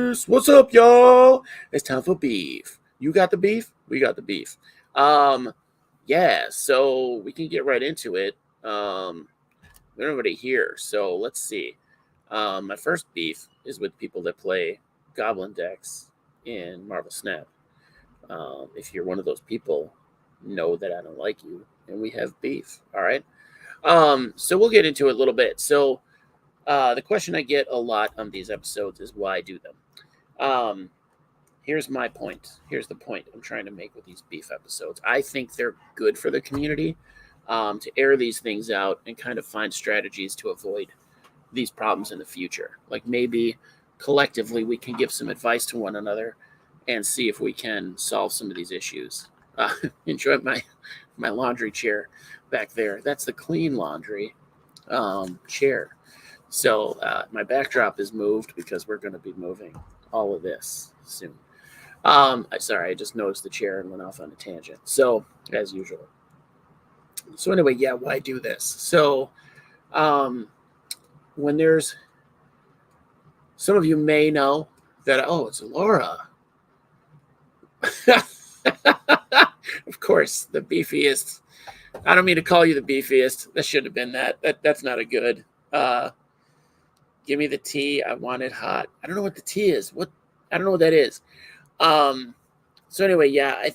Peace. What's up, y'all? It's time for beef. You got the beef? We got the beef. Yeah, so we can get right into it. There's nobody here, so let's see. My first beef is with people that play Goblin decks in Marvel Snap. If you're one of those people, know that I don't like you, and we have beef. All right. So we'll get into it a little bit. So the question I get a lot on these episodes is why do them? Here's my point. Here's the point I'm trying to make with these beef episodes. I think they're good for the community to air these things out and kind of find strategies to avoid these problems in the future. Like maybe collectively we can give some advice to one another and see if we can solve some of these issues. Enjoy my laundry chair back there. That's the clean laundry chair. So my backdrop is moved because we're going to be moving all of this soon. Sorry, I just noticed the chair and went off on a tangent. So as usual. So anyway, yeah, why do this? So when there's some of you may know that, oh, it's Laura. Of course, the beefiest. I don't mean to call you the beefiest. That should have been that. That's not a good. Give me the tea. I want it hot. I don't know what the tea is. I don't know what that is. So anyway, yeah,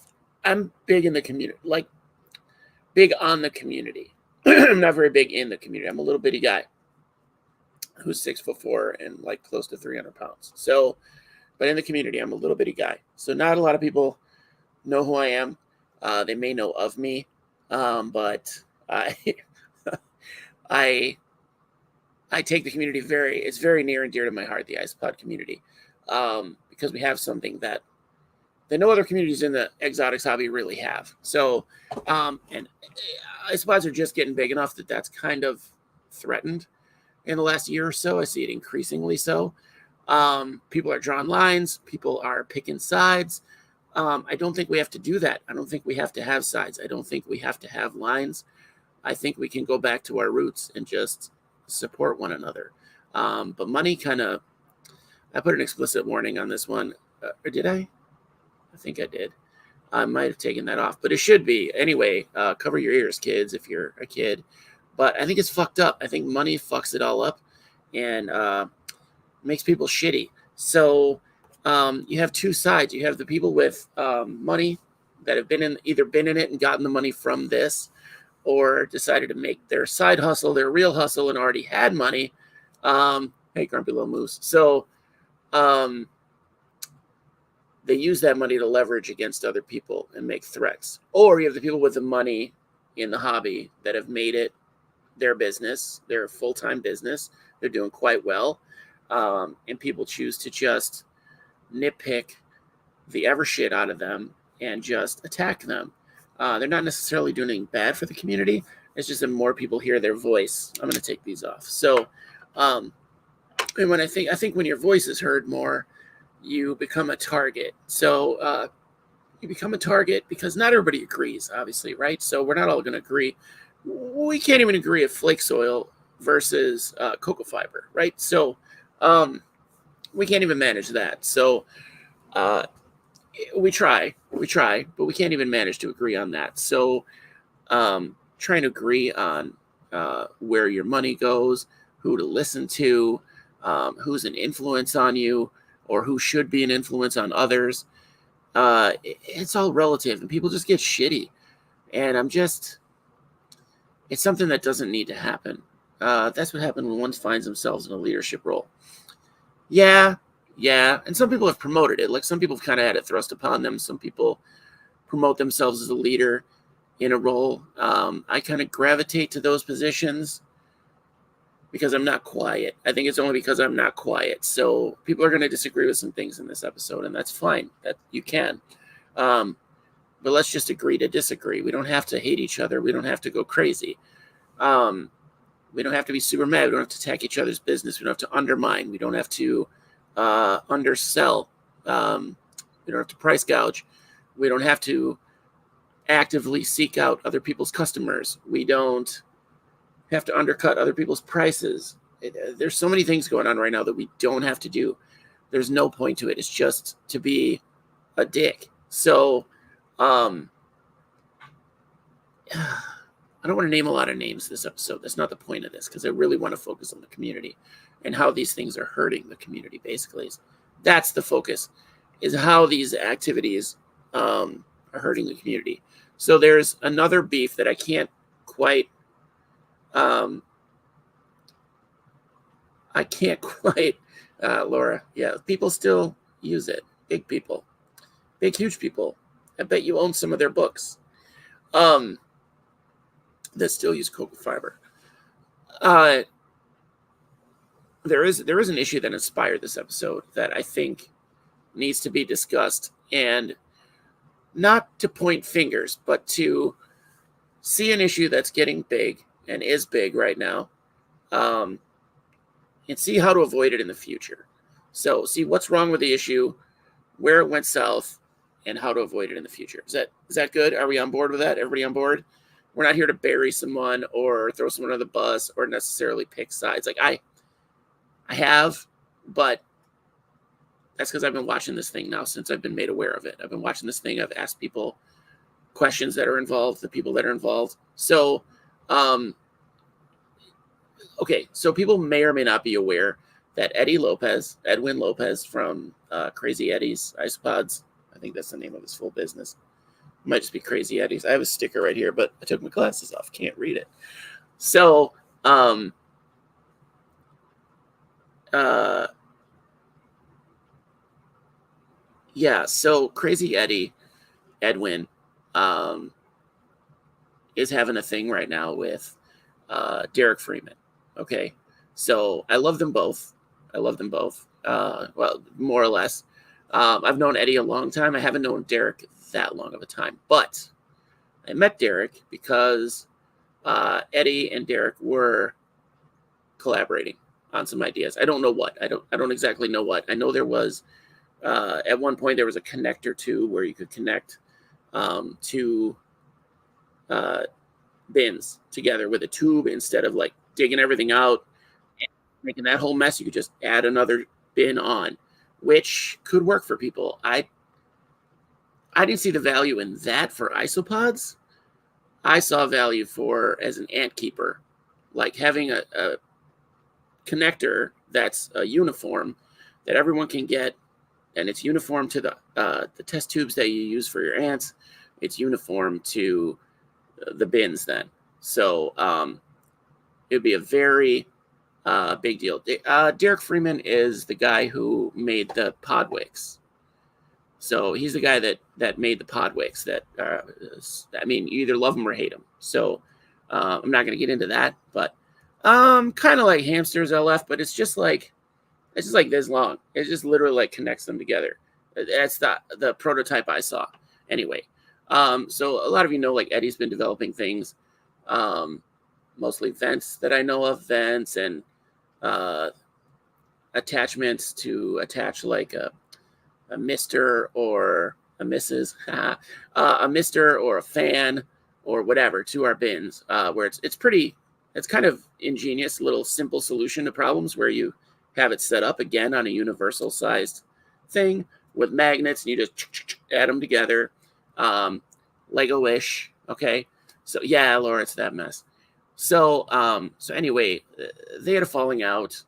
I'm big in the community, like big on the community. I'm not very big in the community. I'm a little bitty guy who's 6'4" and like close to 300 pounds. So, but in the community, I'm a little bitty guy. So not a lot of people know who I am. They may know of me, but I take the community it's very near and dear to my heart, the Isopod community, because we have something that no other communities in the exotics hobby really have. So, and Isopods are just getting big enough that that's kind of threatened in the last year or so. I see it increasingly so. People are drawing lines. People are picking sides. I don't think we have to do that. I don't think we have to have sides. I don't think we have to have lines. I think we can go back to our roots and just support one another. But money I put an explicit warning on this one. Or did I? I think I did. I might have taken that off, but it should be. Anyway, cover your ears, kids, if you're a kid. But I think it's fucked up. I think money fucks it all up and makes people shitty. So you have two sides. You have the people with money that have either been in it and gotten the money from this, or decided to make their side hustle their real hustle and already had money. Hey, Grumpy Little Moose. So they use that money to leverage against other people and make threats. Or you have the people with the money in the hobby that have made it their business, their full-time business. They're doing quite well. And people choose to just nitpick the ever shit out of them and just attack them. They're not necessarily doing anything bad for the community. It's just that more people hear their voice. I'm going to take these off. So, and when I think when your voice is heard more, you become a target. So you become a target because not everybody agrees, obviously, right? So we're not all going to agree. We can't even agree if flake soil versus cocoa fiber, right? So we can't even manage that. So we try, but we can't even manage to agree on that. So trying to agree on where your money goes, who to listen to, who's an influence on you, or who should be an influence on others. It's all relative, and people just get shitty. And it's something that doesn't need to happen. That's what happens when one finds themselves in a leadership role. Yeah. And some people have promoted it. Like some people have kind of had it thrust upon them. Some people promote themselves as a leader in a role. I kind of gravitate to those positions because I'm not quiet. I think it's only because I'm not quiet. So people are going to disagree with some things in this episode, and that's fine. That you can. But let's just agree to disagree. We don't have to hate each other. We don't have to go crazy. We don't have to be super mad. We don't have to attack each other's business. We don't have to undermine. We don't have to undersell. We don't have to price gouge. We don't have to actively seek out other people's customers. We don't have to undercut other people's prices. There's so many things going on right now that we don't have to do. There's no point to it. It's just to be a dick. So, I don't want to name a lot of names this episode. That's not the point of this, because I really want to focus on the community and how these things are hurting the community. Basically, that's the focus, is how these activities are hurting the community. So there's another beef that I can't quite Laura, yeah, people still use it. Big people, big huge people. I bet you own some of their books that still use cocoa fiber. There is an issue that inspired this episode that I think needs to be discussed, and not to point fingers, but to see an issue that's getting big and is big right now, and see how to avoid it in the future. So see what's wrong with the issue, where it went south, and how to avoid it in the future. Is that good? Are we on board with that? Everybody on board? We're not here to bury someone or throw someone under the bus or necessarily pick sides. Like I have, but that's because I've been watching this thing now since I've been made aware of it. I've been watching this thing. I've asked people questions that are involved, the people that are involved. So, okay, so people may or may not be aware that Edwin Lopez from Crazy Eddie's Isopods, I think that's the name of his full business. It might just be Crazy Eddie's. I have a sticker right here, but I took my glasses off. Can't read it. So, yeah, so Crazy Edwin, is having a thing right now with Derek Freeman. Okay, so I love them both. Well, more or less. I've known Eddie a long time. I haven't known Derek that long of a time, but I met Derek because Eddie and Derek were collaborating on some ideas. I don't know what. I don't exactly know what. I know there was at one point there was a connector too where you could connect two bins together with a tube instead of like digging everything out and making that whole mess. You could just add another bin on, which could work for people. I didn't see the value in that for isopods. I saw value for as an ant keeper, like having a connector that's a uniform that everyone can get, and it's uniform to the test tubes that you use for your ants. It's uniform to the bins then. So it would be a very big deal. Derek Freeman is the guy who made the Podwicks. So he's the guy that made the Podwicks. That I mean, you either love him or hate him. So I'm not going to get into that, but kind of like hamsters LF, but it's just like this long. It just literally like connects them together. That's the prototype I saw. Anyway, so a lot of you know, like Eddie's been developing things, mostly vents that I know of, vents and attachments to attach like a Mr. or a Mrs. A Mr. or a fan or whatever to our bins, where it's kind of ingenious, little simple solution to problems where you have it set up again on a universal sized thing with magnets and you just add them together. Lego-ish. Okay. So yeah, Laura, it's that mess. So anyway, they had a falling out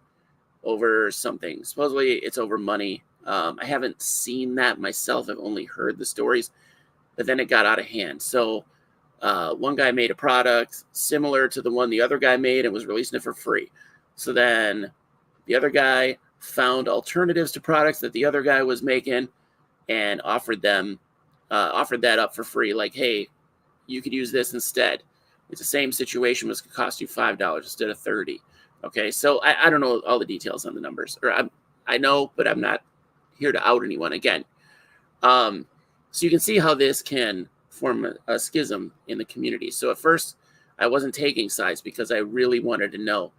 over something. Supposedly it's over money. I haven't seen that myself. I've only heard the stories, but then it got out of hand. So one guy made a product similar to the one the other guy made and was releasing it for free. So then the other guy found alternatives to products that the other guy was making and offered that up for free. Like, hey, you could use this instead. It's the same situation, but it's going to cost you $5 instead of $30. Okay, so I don't know all the details on the numbers, or I know, but I'm not here to out anyone again. So you can see how this can form a schism in the community. So at first, I wasn't taking sides because I really wanted to know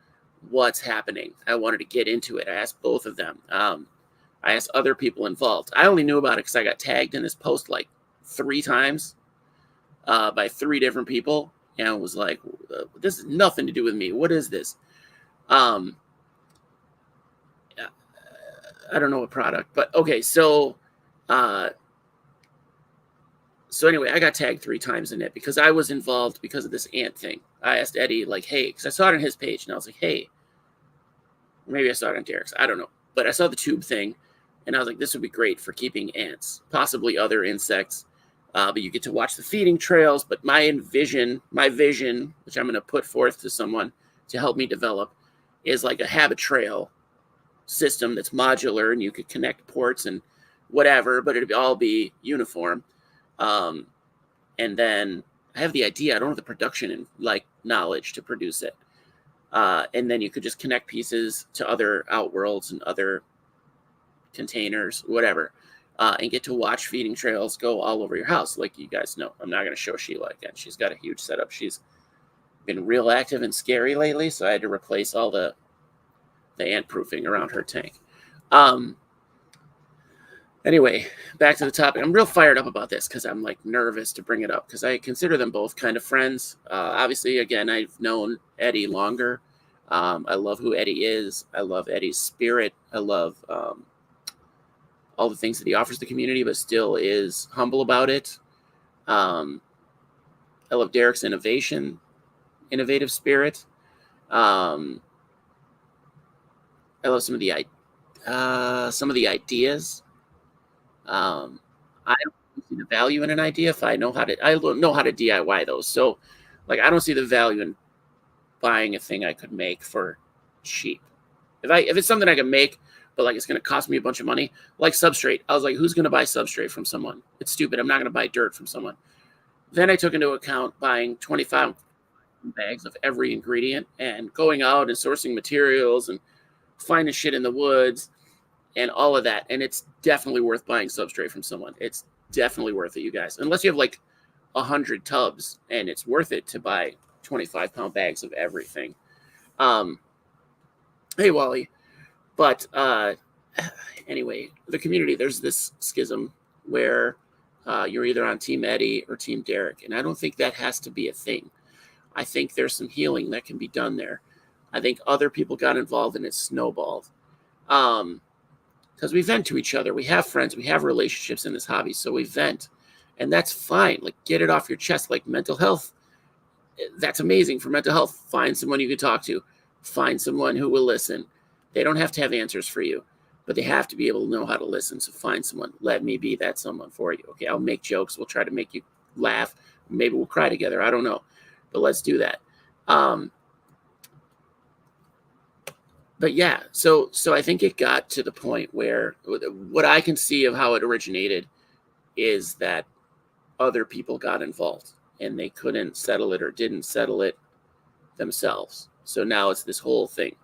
what's happening. I wanted to get into it. I asked both of them. I asked other people involved. I only knew about it because I got tagged in this post like 3 times by 3 different people, and was like, this has nothing to do with me. What is this? I don't know what product, but okay. So anyway, I got tagged 3 times in it because I was involved because of this ant thing. I asked Eddie, like, hey, because I saw it on his page, and I was like, hey, maybe I saw it on Derek's. I don't know. But I saw the tube thing, and I was like, this would be great for keeping ants, possibly other insects. But you get to watch the feeding trails. But my vision, which I'm going to put forth to someone to help me develop, is like a habit trail system that's modular, and you could connect ports and whatever, but it'd all be uniform. And then I have the idea. I don't have the production and like knowledge to produce it. And then you could just connect pieces to other outworlds and other containers, whatever, and get to watch feeding trails go all over your house. Like you guys know, I'm not going to show Sheila again. She's got a huge setup. She's been real active and scary lately, so I had to replace all the ant proofing around her tank. Anyway, back to the topic. I'm real fired up about this because I'm like nervous to bring it up because I consider them both kind of friends. Obviously, again, I've known Eddie longer. I love who Eddie is. I love Eddie's spirit. I love all the things that he offers the community, but still is humble about it. I love Derek's innovative spirit. I love some of the ideas. I don't see the value in an idea if I don't know how to DIY those. So, like, I don't see the value in buying a thing I could make for cheap. If it's something I can make, but like it's going to cost me a bunch of money, like substrate. I was like, who's going to buy substrate from someone? It's stupid. I'm not going to buy dirt from someone. Then I took into account buying 25 bags of every ingredient and going out and sourcing materials and finding shit in the woods and all of that. And it's definitely worth buying substrate from someone. It's definitely worth it, you guys. Unless you have like 100 tubs, and it's worth it to buy 25-pound bags of everything. Hey, Wally. But anyway, the community, there's this schism where you're either on Team Eddie or Team Derek. And I don't think that has to be a thing. I think there's some healing that can be done there. I think other people got involved and it snowballed. Because we vent to each other. We have friends. We have relationships in this hobby. So we vent. And that's fine. Like, get it off your chest. Like, mental health, that's amazing for mental health. Find someone you can talk to. Find someone who will listen. They don't have to have answers for you, but they have to be able to know how to listen. So find someone. Let me be that someone for you. Okay, I'll make jokes. We'll try to make you laugh. Maybe we'll cry together. I don't know. But let's do that. But yeah, so I think it got to the point where what I can see of how it originated is that other people got involved and they couldn't settle it or didn't settle it themselves. So now it's this whole thing.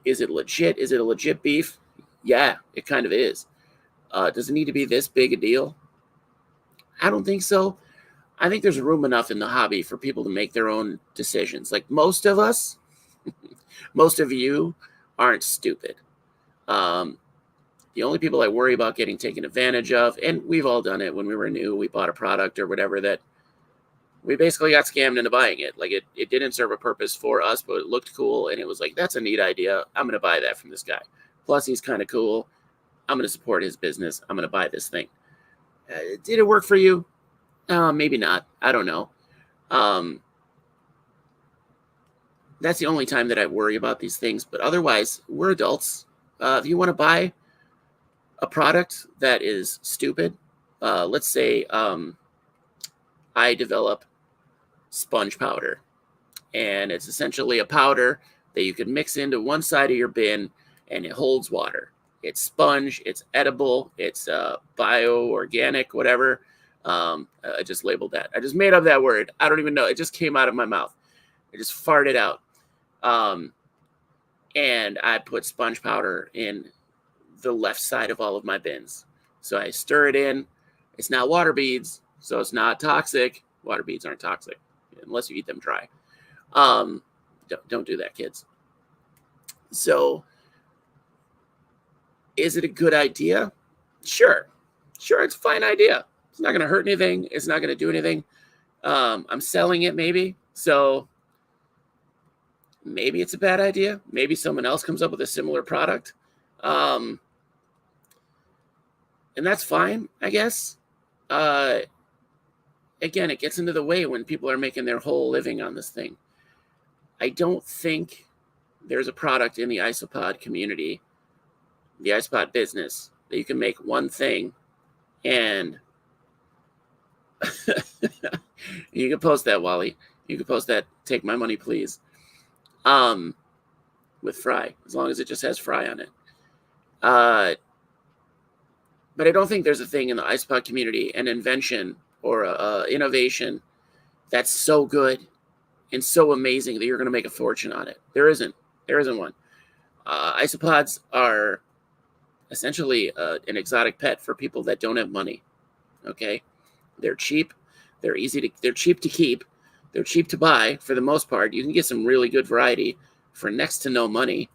Is it legit? Is it a legit beef? Yeah, it kind of is. Does it need to be this big a deal? I don't think so. I think there's room enough in the hobby for people to make their own decisions. Like most of us, most of you aren't stupid. The only people I worry about getting taken advantage of, and we've all done it when we were new, we bought a product or whatever that we basically got scammed into buying it. Like it didn't serve a purpose for us, but it looked cool. And it was like, that's a neat idea. I'm going to buy that from this guy. Plus he's kind of cool. I'm going to support his business. I'm going to buy this thing. Did it work for you? Maybe not. I don't know. That's the only time that I worry about these things. But otherwise, we're adults. If you want to buy a product that is stupid, let's say I develop sponge powder. And it's essentially a powder that you can mix into one side of your bin, and it holds water. It's sponge. It's edible. It's bio-organic, whatever. I just labeled that. I just made up that word. I don't even know. It just came out of my mouth. I just farted out. And I put sponge powder in the left side of all of my bins. So I stir it in. It's not water beads, so it's not toxic. Water beads aren't toxic unless you eat them dry. Don't do that, kids. So is it a good idea? Sure, it's a fine idea. It's not going to hurt anything. It's not going to do anything. I'm selling it maybe. So maybe it's a bad idea. Maybe someone else comes up with a similar product. And that's fine, I guess. Again, it gets into the way when people are making their whole living on this thing. I don't think there's a product in the isopod community, the isopod business, that you can make one thing and you can post that, Wally. You can post that, take my money, please. With fry, as long as it just has fry on it. But I don't think there's a thing in the isopod community, an invention or a innovation that's so good and so amazing that you're going to make a fortune on it. There isn't one. Isopods are essentially an exotic pet for people that don't have money. Okay, they're cheap. They're cheap to keep. They're cheap to buy for the most part. You can get some really good variety for next to no money.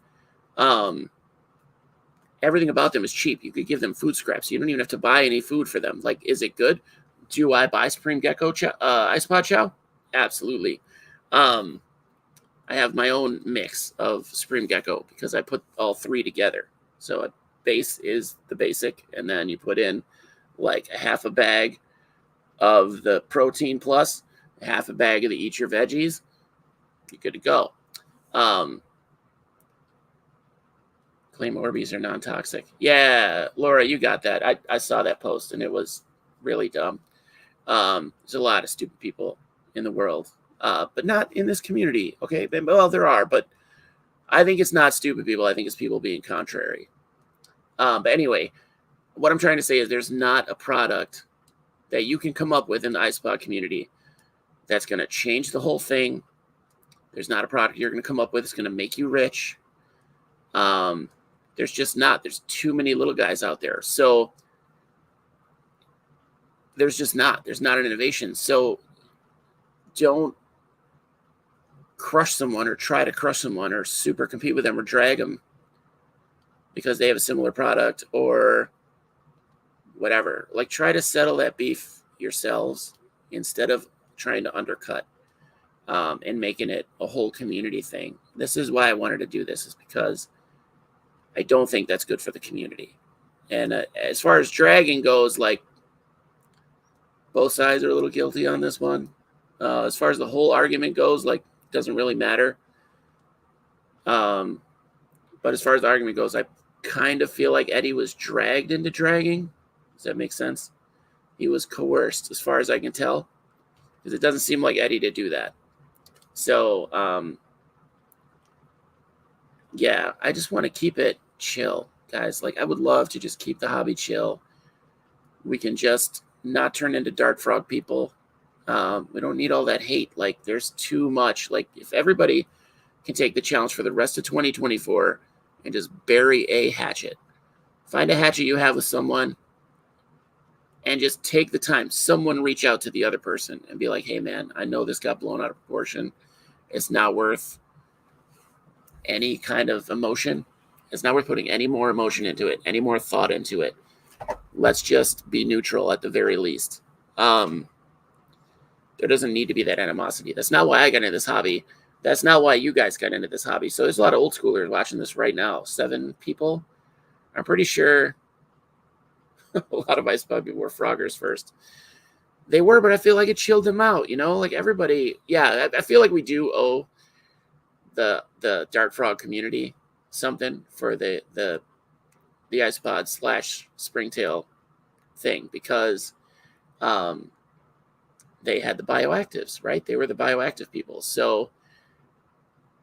Everything about them is cheap. You could give them food scraps. You don't even have to buy any food for them. Like, is it good? Do I buy Supreme Gecko isopod chow? Absolutely. I have my own mix of Supreme Gecko because I put all three together. So a base is the basic, and then you put in like a half a bag of the protein plus, a half a bag of the Eat Your Veggies. You're good to go. Claim Orbeez are non-toxic. Yeah, Laura, you got that. I saw that post, and it was really dumb. There's a lot of stupid people in the world, but not in this community, okay? Well, there are, but I think it's not stupid people. I think it's people being contrary. But anyway, what I'm trying to say is there's not a product that you can come up with in the isopod community that's going to change the whole thing. There's not a product you're going to come up with that's going to make you rich. There's just not. There's too many little guys out there. So there's not an innovation. So don't crush someone or try to crush someone or super compete with them or drag them because they have a similar product or whatever. Like, try to settle that beef yourselves instead of trying to undercut and making it a whole community thing. This is why I wanted to do this, is because I don't think that's good for the community. And as far as dragging goes, like, both sides are a little guilty on this one. As far as the whole argument goes, like, doesn't really matter. But as far as the argument goes, I kind of feel like Eddie was dragged into dragging. Does that make sense? He was coerced, as far as I can tell, because it doesn't seem like Eddie to do that. So, yeah, I just want to keep it chill, guys. Like, I would love to just keep the hobby chill. We can just not turn into Dart Frog people. We don't need all that hate. Like, there's too much. Like, if everybody can take the challenge for the rest of 2024 and just bury a hatchet, find a hatchet you have with someone and just take the time. Someone reach out to the other person and be like, hey, man, I know this got blown out of proportion. It's not worth any kind of emotion. It's not worth putting any more emotion into it, any more thought into it. Let's just be neutral at the very least. There doesn't need to be that animosity. That's not why I got into this hobby. That's not why you guys got into this hobby. So there's a lot of old schoolers watching this right now. 7 people. I'm pretty sure a lot of isopod people were froggers first. They were, but I feel like it chilled them out, you know? Like, everybody, yeah, I feel like we do owe the Dart Frog community something for the isopod / springtail thing, because they had the bioactives, right? They were the bioactive people. So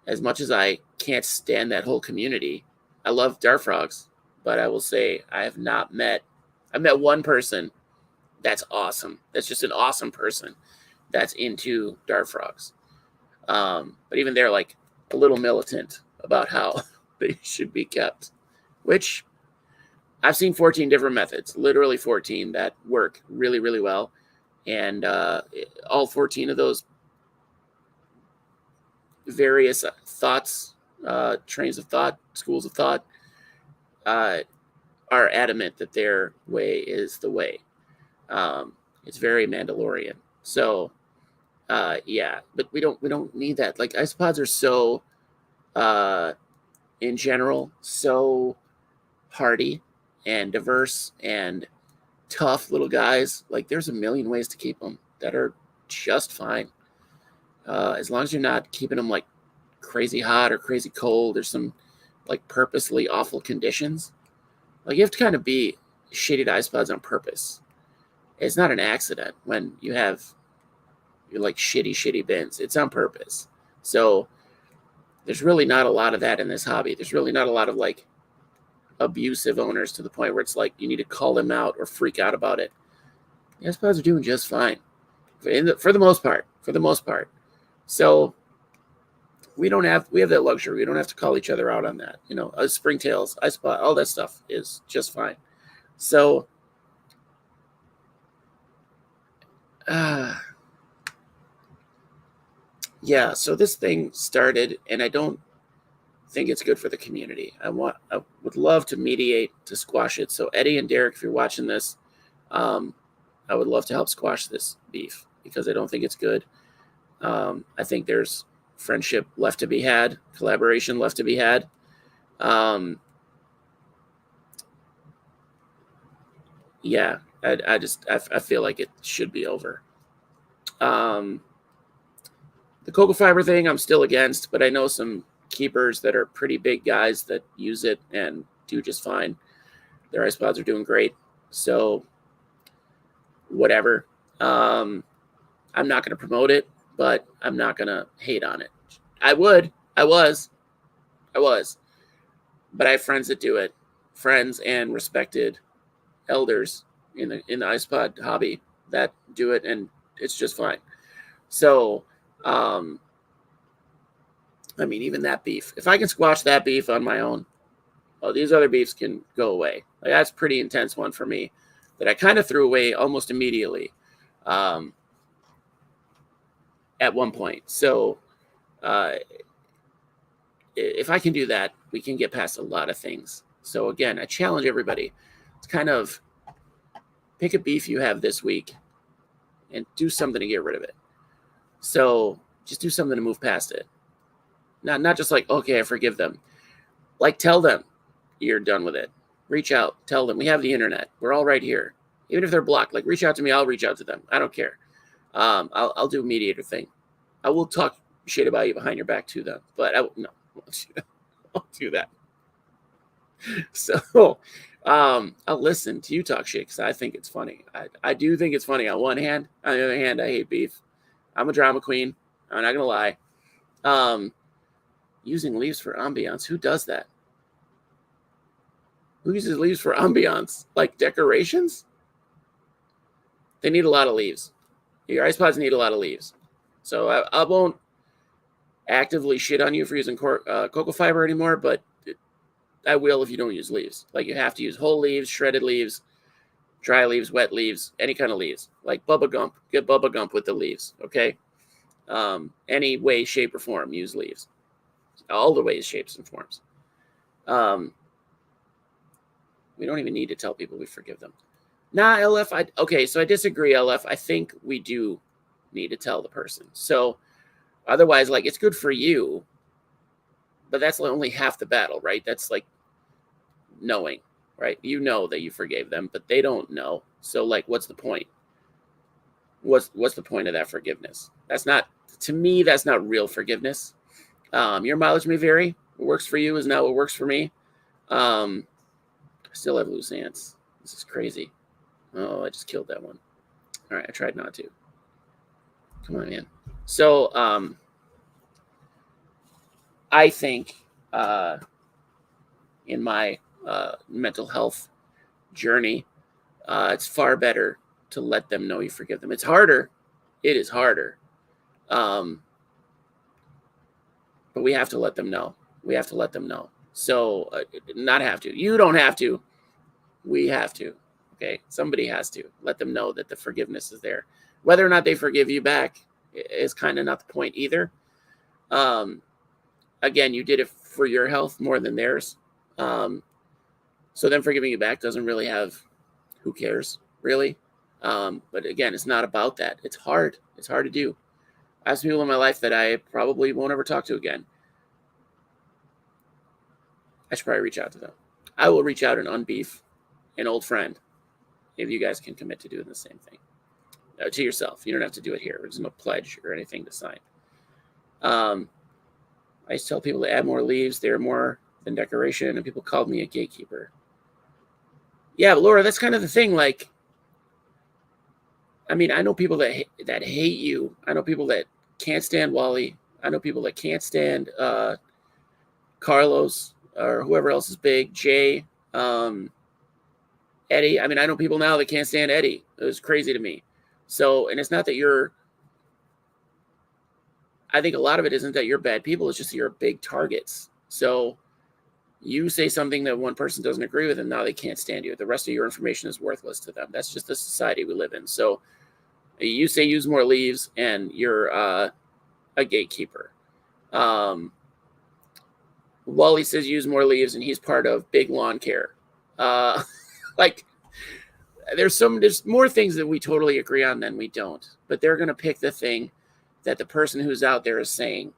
as much as I can't stand that whole community, I love Dart Frogs, but I will say I've met one person that's awesome. That's just an awesome person that's into Dart Frogs. But even they're like a little militant about how they should be kept, which I've seen 14 different methods, literally 14, that work really, really well. And all 14 of those various thoughts, trains of thought, schools of thought, are adamant that their way is the way. It's very Mandalorian. So, yeah, but we don't need that. Like, isopods are so in general, so hardy and diverse and tough little guys. Like, there's a million ways to keep them that are just fine. As long as you're not keeping them like crazy hot or crazy cold or some like purposely awful conditions. Like, you have to kind of be shitty to ice pods on purpose. It's not an accident when you have your like shitty bins. It's on purpose. So there's really not a lot of that in this hobby. There's really not a lot of like abusive owners to the point where it's like you need to call them out or freak out about it. The ice pods are doing just fine for the most part. For the most part. So we have that luxury. We don't have to call each other out on that. You know, springtails, ice pot, all that stuff is just fine. So, yeah. So this thing started, and I don't think it's good for the community. I would love to mediate to squash it. So Eddie and Derek, if you're watching this, I would love to help squash this beef because I don't think it's good. I think there's friendship left to be had, collaboration left to be had. Yeah, I feel like it should be over. The cocoa fiber thing, I'm still against, but I know some keepers that are pretty big guys that use it and do just fine. Their ice pods are doing great. So, whatever. I'm not going to promote it, but I'm not going to hate on it. I was, but I have friends that do it, friends and respected elders in the ice pod hobby that do it, and it's just fine. So, I mean, even that beef, if I can squash that beef on my own, well, these other beefs can go away. Like, that's a pretty intense one for me that I kind of threw away almost immediately at one point. So, if I can do that, we can get past a lot of things. So again, I challenge everybody to kind of pick a beef you have this week and do something to get rid of it. So just do something to move past it. Not just like, okay, I forgive them. Like, tell them you're done with it. Reach out. Tell them we have the internet. We're all right here. Even if they're blocked, like, reach out to me. I'll reach out to them. I don't care. I'll do a mediator thing. I will talk shit about you behind your back to them, but I won't do that. So I'll listen to you talk shit because I think it's funny. I do think it's funny on one hand. On the other hand, I hate beef. I'm a drama queen. I'm not going to lie. Using leaves for ambiance. Who does that? Who uses leaves for ambiance? Like decorations? They need a lot of leaves. Your ice pods need a lot of leaves. So I won't actively shit on you for using cocoa fiber anymore, but I will if you don't use leaves. Like, you have to use whole leaves, shredded leaves, dry leaves, wet leaves, any kind of leaves. Like Bubba Gump. Get Bubba Gump with the leaves, okay? Any way, shape, or form, use leaves. All the ways, shapes, and forms. We don't even need to tell people we forgive them. Nah, LF, okay, so I disagree, LF. I think we do need to tell the person. So otherwise, like, it's good for you, but that's only half the battle, right? That's like knowing, right? You know that you forgave them, but they don't know. So, like, what's the point? What's the point of that forgiveness? That's not, to me, that's not real forgiveness. Your mileage may vary. What works for you is not what works for me. I still have loose ants. This is crazy. Oh, I just killed that one. All right, I tried not to. Come on, man. So, I think in my mental health journey, it's far better to let them know you forgive them. It's harder. It is harder. But we have to let them know. We have to let them know. So, not have to. You don't have to. We have to. Okay? Somebody has to. Let them know that the forgiveness is there. Whether or not they forgive you back is kind of not the point either. Again, you did it for your health more than theirs. So them forgiving you back doesn't really have, who cares, really? But again, it's not about that. It's hard. It's hard to do. I have some people in my life that I probably won't ever talk to again. I should probably reach out to them. I will reach out and unbeef an old friend if you guys can commit to doing the same thing to yourself. You don't have to do it here. There's no pledge or anything to sign. I used to tell people to add more leaves. They're more than decoration, and people called me a gatekeeper. Yeah, but Laura, that's kind of the thing. Like, I mean, I know people that hate you. I know people that can't stand Wally. I know people that can't stand Carlos or whoever else is big, Jay, Eddie. I mean, I know people now that can't stand Eddie. It was crazy to me. So, and it's not that you're, I think a lot of it isn't that you're bad people. It's just that you're big targets. So you say something that one person doesn't agree with, and now they can't stand you. The rest of your information is worthless to them. That's just the society we live in. So you say use more leaves, and you're a gatekeeper. Wally says use more leaves, and he's part of Big Lawn Care. Like, there's more things that we totally agree on than we don't. But they're going to pick the thing that the person who's out there is saying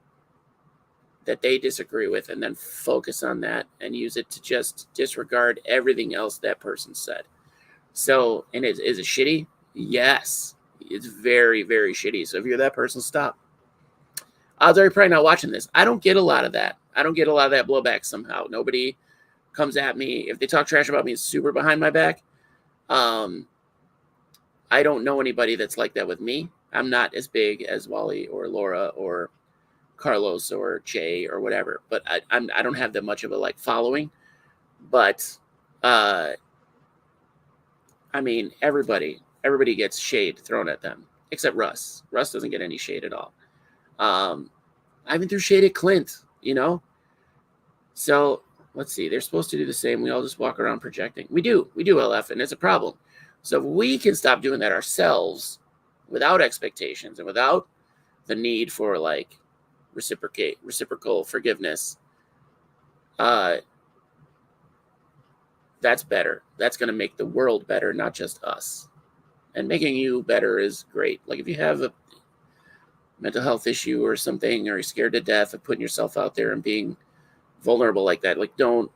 that they disagree with, and then focus on that and use it to just disregard everything else that person said. So, and is it shitty? Yes. It's very, very shitty. So if you're that person, stop. Odds are you're probably not watching this. I don't get a lot of that. I don't get a lot of that blowback somehow. Nobody comes at me. If they talk trash about me, it's super behind my back. I don't know anybody that's like that with me. I'm not as big as Wally or Laura or Carlos or Jay or whatever, but I don't have that much of a like following. But I mean, everybody gets shade thrown at them except Russ. Russ doesn't get any shade at all. I've been through shade at Clint, you know. So let's see. They're supposed to do the same. We all just walk around projecting. We do LF, and it's a problem. So if we can stop doing that ourselves without expectations and without the need for like reciprocal forgiveness, that's better. That's going to make the world better, not just us. And making you better is great. Like if you have a mental health issue or something, or you're scared to death of putting yourself out there and being vulnerable like that, like don't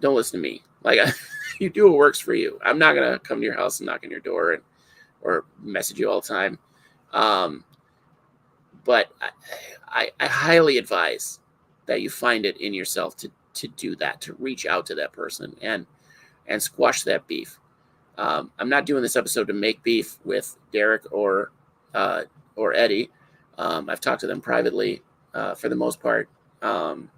listen to me. Like you do what works for you. I'm not going to come to your house and knock on your door or message you all the time. But I highly advise that you find it in yourself to do that, to reach out to that person and squash that beef. I'm not doing this episode to make beef with Derek or Eddie. I've talked to them privately for the most part about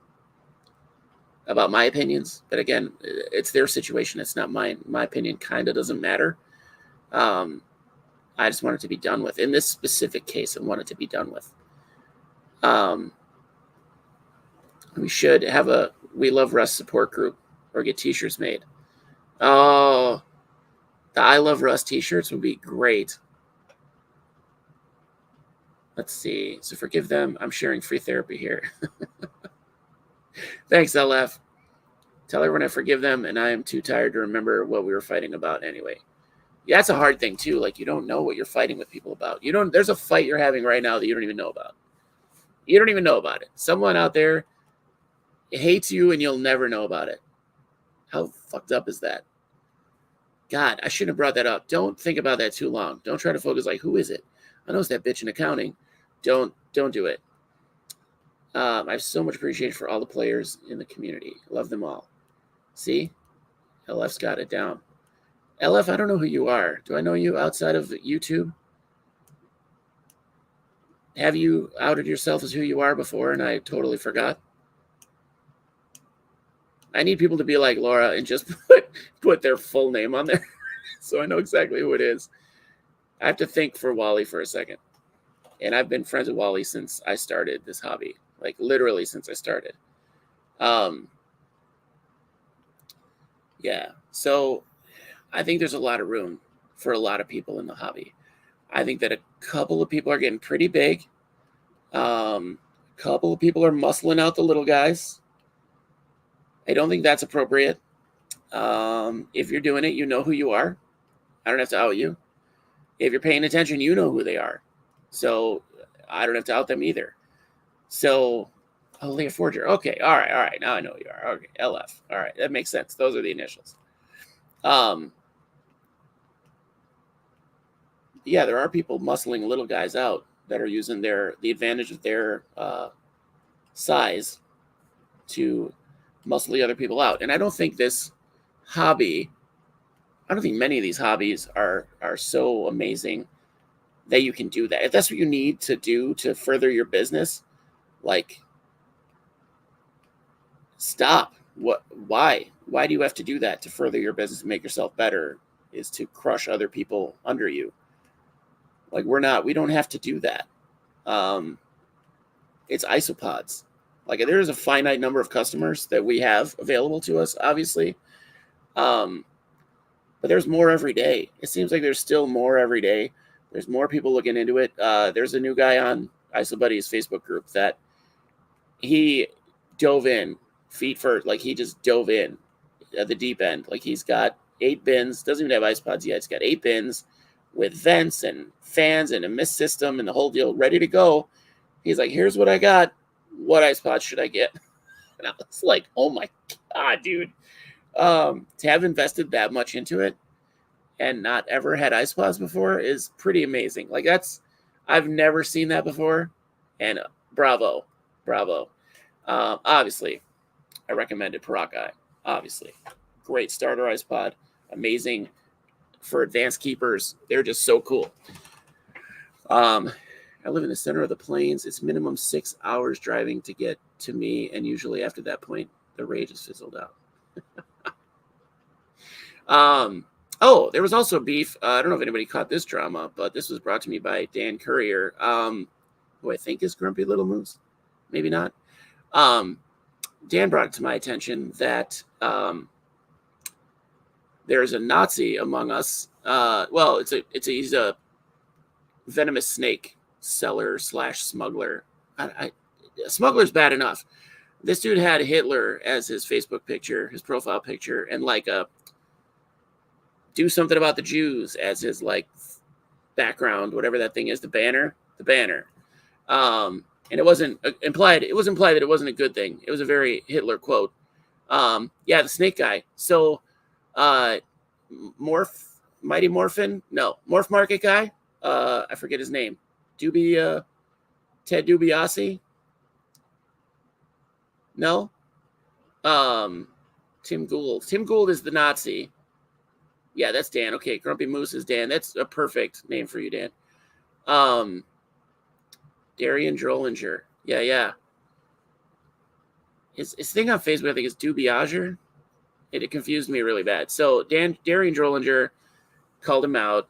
my opinions. But again, it's their situation. It's not mine. My opinion kind of doesn't matter. I just want it to be done with. In this specific case, I want it to be done with. We should have a We Love Russ support group or get t-shirts made. Oh, the I Love Russ t-shirts would be great. Let's see. So forgive them. I'm sharing free therapy here. Thanks, LF. Tell everyone I forgive them, and I am too tired to remember what we were fighting about anyway. Yeah, that's a hard thing, too. Like, you don't know what you're fighting with people about. There's a fight you're having right now that you don't even know about. You don't even know about it. Someone out there hates you, and you'll never know about it. How fucked up is that? God, I shouldn't have brought that up. Don't think about that too long. Don't try to focus like, who is it? I know it's that bitch in accounting. Don't do it. I have so much appreciation for all the players in the community. Love them all. See? LF's got it down. LF, I don't know who you are. Do I know you outside of YouTube? Have you outed yourself as who you are before and I totally forgot? I need people to be like Laura and just put their full name on there so I know exactly who it is. I have to think for Wally for a second. And I've been friends with Wally since I started this hobby. Like literally since I started. Yeah. So I think there's a lot of room for a lot of people in the hobby. I think that a couple of people are getting pretty big. A couple of people are muscling out the little guys. I don't think that's appropriate. If you're doing it, you know who you are. I don't have to out you. If you're paying attention, you know who they are. So I don't have to out them either. So Leah Forger. Okay, all right. Now I know who you are. Okay, LF. All right, that makes sense. Those are the initials. Yeah, there are people muscling little guys out that are using the advantage of their size to muscle the other people out. And I don't think this hobby, I don't think many of these hobbies are so amazing that you can do that. If that's what you need to do to further your business, like, stop. Why do you have to do that to further your business and make yourself better? Is to crush other people under you. Like, we don't have to do that. It's isopods. Like, there's a finite number of customers that we have available to us, obviously. But there's more every day. It seems like there's still more every day. There's more people looking into it. There's a new guy on IsoBuddy's Facebook group that he dove in feet first. Like, he just dove in at the deep end. Like, he's got 8 bins. Doesn't even have isopods yet. He's got 8 bins with vents and fans and a mist system and the whole deal ready to go. He's like, here's what I got. What isopod should I get? And I was like, oh my God, dude. To have invested that much into it and not ever had isopods before is pretty amazing. Like, I've never seen that before. And bravo. Obviously, I recommended Parakai. Obviously. Great starter isopod. Amazing for advanced keepers. They're just so cool. I live in the center of the plains. It's minimum 6 hours driving to get to me, and usually after that point, the rage is fizzled out. There was also beef. I don't know if anybody caught this drama, but this was brought to me by Dan Courier, who I think is Grumpy Little Moose. Maybe not. Dan brought it to my attention that there's a Nazi among us. He's a venomous snake seller / smuggler. Smuggler's bad enough. This dude had Hitler as his Facebook picture, his profile picture, and like do something about the Jews as his like background, whatever that thing is, the banner. And it wasn't implied. It was implied that it wasn't a good thing. It was a very Hitler quote. The snake guy. So, Mighty Morphin, no, Morph Market guy. I forget his name. Ted DiBiase. No. Tim Gould. Tim Gould is the Nazi. Yeah, that's Dan. Okay, Grumpy Moose is Dan. That's a perfect name for you, Dan. Darian Drollinger. Yeah. His thing on Facebook, I think, is Dubiager. It confused me really bad. So Darian Drollinger called him out.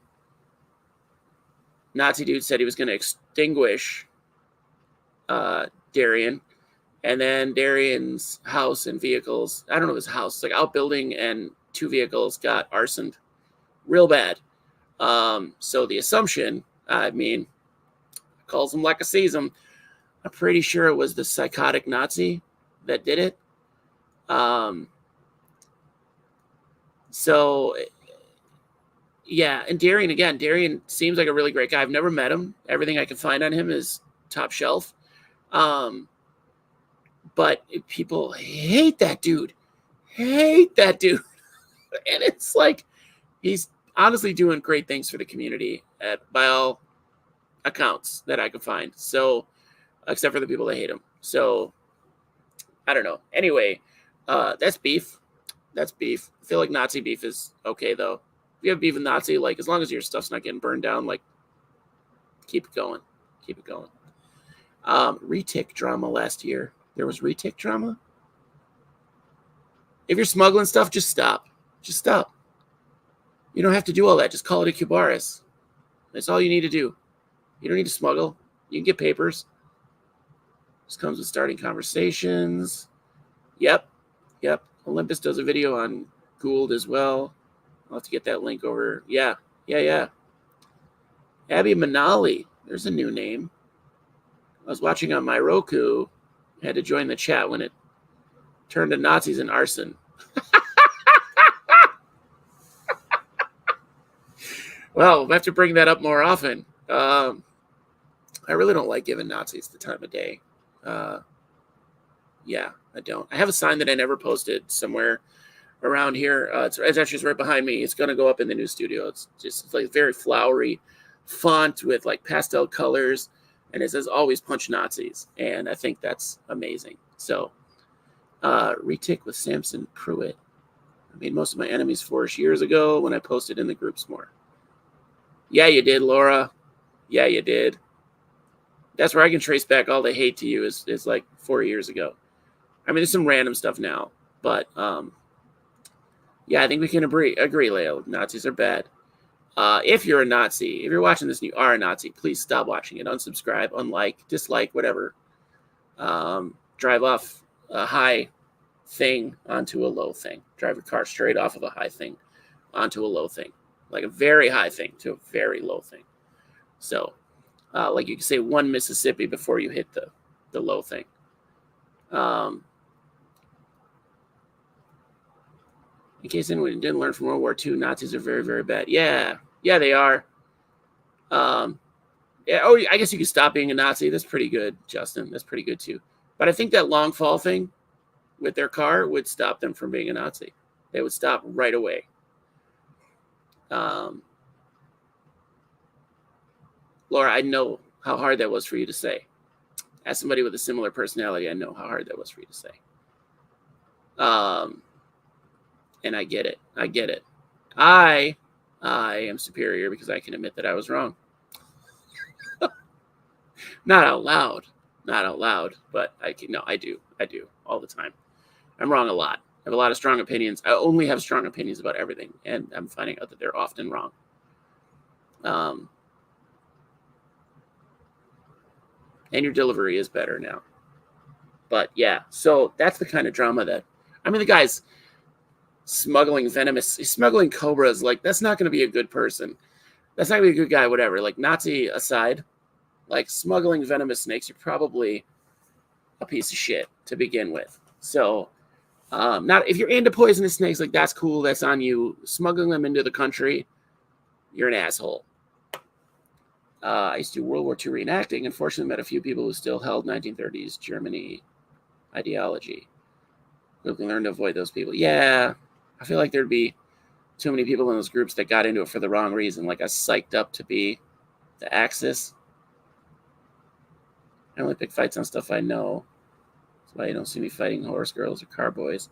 Nazi dude said he was going to extinguish Darian. And then Darian's house and vehicles, I don't know his house, like outbuilding and 2 vehicles got arsoned real bad. So the assumption, calls him like I sees him. I'm pretty sure it was the psychotic Nazi that did it. And Darian seems like a really great guy. I've never met him. Everything I can find on him is top shelf. But people hate that dude. And it's like, he's honestly doing great things for the community by all accounts that I can find. So, except for the people that hate him. So, I don't know. Anyway, that's beef. I feel like Nazi beef is okay, though. If you have beef with Nazi, like, as long as your stuff's not getting burned down, like, keep it going. Retic drama last year. There was retic drama. If you're smuggling stuff, just stop. You don't have to do all that. Just call it a Cubaris. That's all you need to do. You don't need to smuggle. You can get papers. This comes with starting conversations. Yep. Olympus does a video on Gould as well. I'll have to get that link over. Yeah. Abby Manali. There's a new name. I was watching on my Roku. I had to join the chat when it turned to Nazis and arson. Well, we'll have to bring that up more often. I really don't like giving Nazis the time of day. Yeah, I don't. I have a sign that I never posted somewhere around here. It's actually right behind me. It's going to go up in the new studio. It's just like very flowery font with like pastel colors, and it says "Always punch Nazis," and I think that's amazing. So, retic with Samson Pruitt. I made most of my enemies 4 years ago when I posted in the groups more. Yeah, you did, Laura. Yeah, you did. That's where I can trace back all the hate to you is like 4 years ago. I mean, there's some random stuff now, but yeah, I think we can agree, Leo. Nazis are bad. If you're a Nazi, if you're watching this and you are a Nazi, please stop watching it. Unsubscribe, unlike, dislike, whatever. Drive off a high thing onto a low thing. Drive your car straight off of a high thing onto a low thing. Like a very high thing to a very low thing. So, like you can say 1 Mississippi before you hit the low thing. In case anyone didn't learn from World War II, Nazis are very, very bad. Yeah, they are. Yeah. Oh, I guess you could stop being a Nazi. That's pretty good, Justin. That's pretty good too. But I think that long fall thing with their car would stop them from being a Nazi. They would stop right away. Laura, I know how hard that was for you to say. As somebody with a similar personality, I know how hard that was for you to say. And I get it. I am superior because I can admit that I was wrong. Not out loud, but I do all the time. I'm wrong a lot. I have a lot of strong opinions. I only have strong opinions about everything, and I'm finding out that they're often wrong. And your delivery is better now. But yeah, so that's the kind of drama that, I mean, the guy's smuggling cobras. Like, that's not going to be a good person. That's not going to be a good guy, whatever. Like, Nazi aside, like, smuggling venomous snakes, you're probably a piece of shit to begin with. So, not if you're into poisonous snakes, like, that's cool. That's on you. Smuggling them into the country, you're an asshole. I used to do World War II reenacting. Unfortunately, met a few people who still held 1930s Germany ideology. We can learn to avoid those people. Yeah, I feel like there'd be too many people in those groups that got into it for the wrong reason. Like, I psyched up to be the Axis. I only pick fights on stuff I know. That's why you don't see me fighting horse girls or car boys.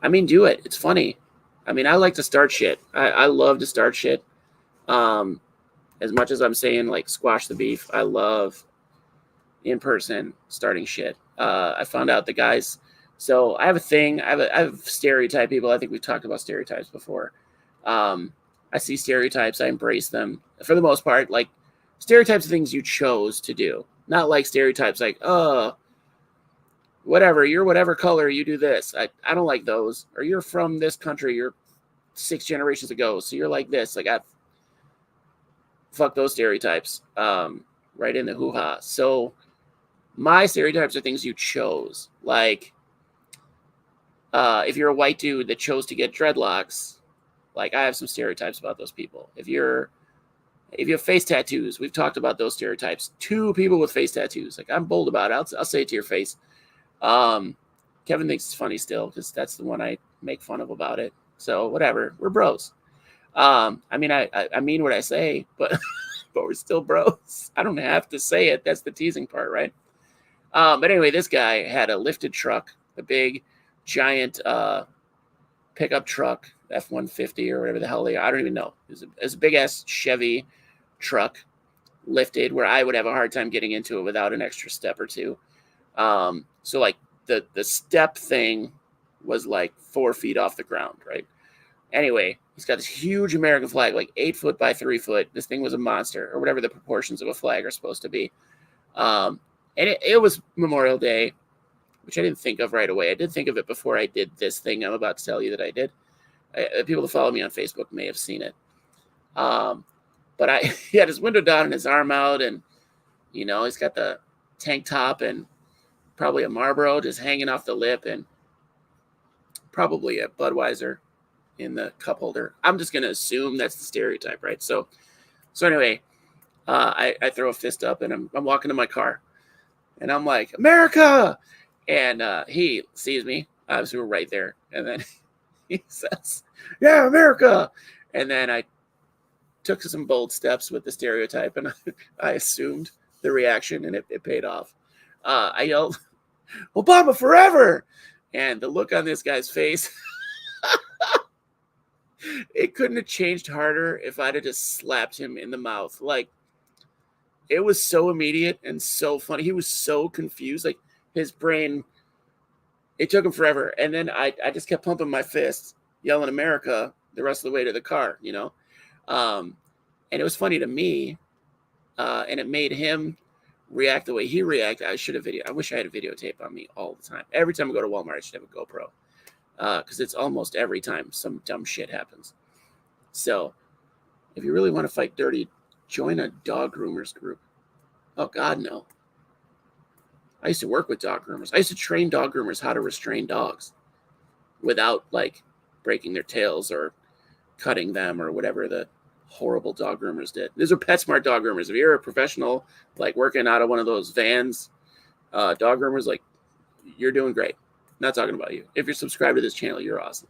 I mean, do it. It's funny. I mean, I like to start shit. I love to start shit. As much as I'm saying, like, squash the beef, I love in person starting shit. I found out the guys. So I have a thing. I have stereotype people. I think we've talked about stereotypes before. I see stereotypes. I embrace them for the most part. Like, stereotypes are things you chose to do, not like stereotypes like, whatever, you're whatever color, you do this. I don't like those. Or you're from this country, you're 6 generations ago, so you're like this. Like, fuck those stereotypes. Right in the hoo-ha. So my stereotypes are things you chose. Like, if you're a white dude that chose to get dreadlocks, like, I have some stereotypes about those people. If you have face tattoos, we've talked about those stereotypes. 2 people with face tattoos. Like, I'm bold about it. I'll say it to your face. Kevin thinks it's funny still because that's the one I make fun of about it. So whatever, we're bros. I mean, I mean what I say, but but we're still bros. I don't have to say it. That's the teasing part, right? But anyway, this guy had a lifted truck, a big, giant pickup truck, F-150 or whatever the hell they are. I don't even know. It was a big-ass Chevy truck, lifted, where I would have a hard time getting into it without an extra step or two. So, like, the step thing was like 4 feet off the ground, right? Anyway, he's got this huge American flag, like 8 foot by 3 foot. This thing was a monster, or whatever the proportions of a flag are supposed to be. And it was Memorial Day, which I didn't think of right away. I did think of it before I did this thing I'm about to tell you that I did. People that follow me on Facebook may have seen it. But he had his window down and his arm out, and, you know, he's got the tank top and probably a Marlboro just hanging off the lip, and probably a Budweiser in the cup holder. I'm just going to assume that's the stereotype, right? So anyway, I throw a fist up, and I'm walking to my car, and I'm like, America! And he sees me. Obviously, we're right there. And then he says, "Yeah, America." And then I took some bold steps with the stereotype, and I assumed the reaction, and it paid off. I yelled, "Obama forever!" And the look on this guy's face, it couldn't have changed harder if I'd have just slapped him in the mouth. Like, it was so immediate and so funny. He was so confused. Like, his brain, it took him forever. And then I just kept pumping my fists, yelling America the rest of the way to the car, you know? And it was funny to me, and it made him react the way he reacted. I wish I had a videotape on me all the time. Every time I go to Walmart, I should have a GoPro, because it's almost every time some dumb shit happens. So if you really want to fight dirty, join a dog groomers group. Oh, God, no. I used to work with dog groomers. I used to train dog groomers how to restrain dogs without, like, breaking their tails or cutting them or whatever the horrible dog groomers did. These are PetSmart dog groomers. If you're a professional, like, working out of one of those vans, dog groomers, like, you're doing great. I'm not talking about you. If you're subscribed to this channel, you're awesome.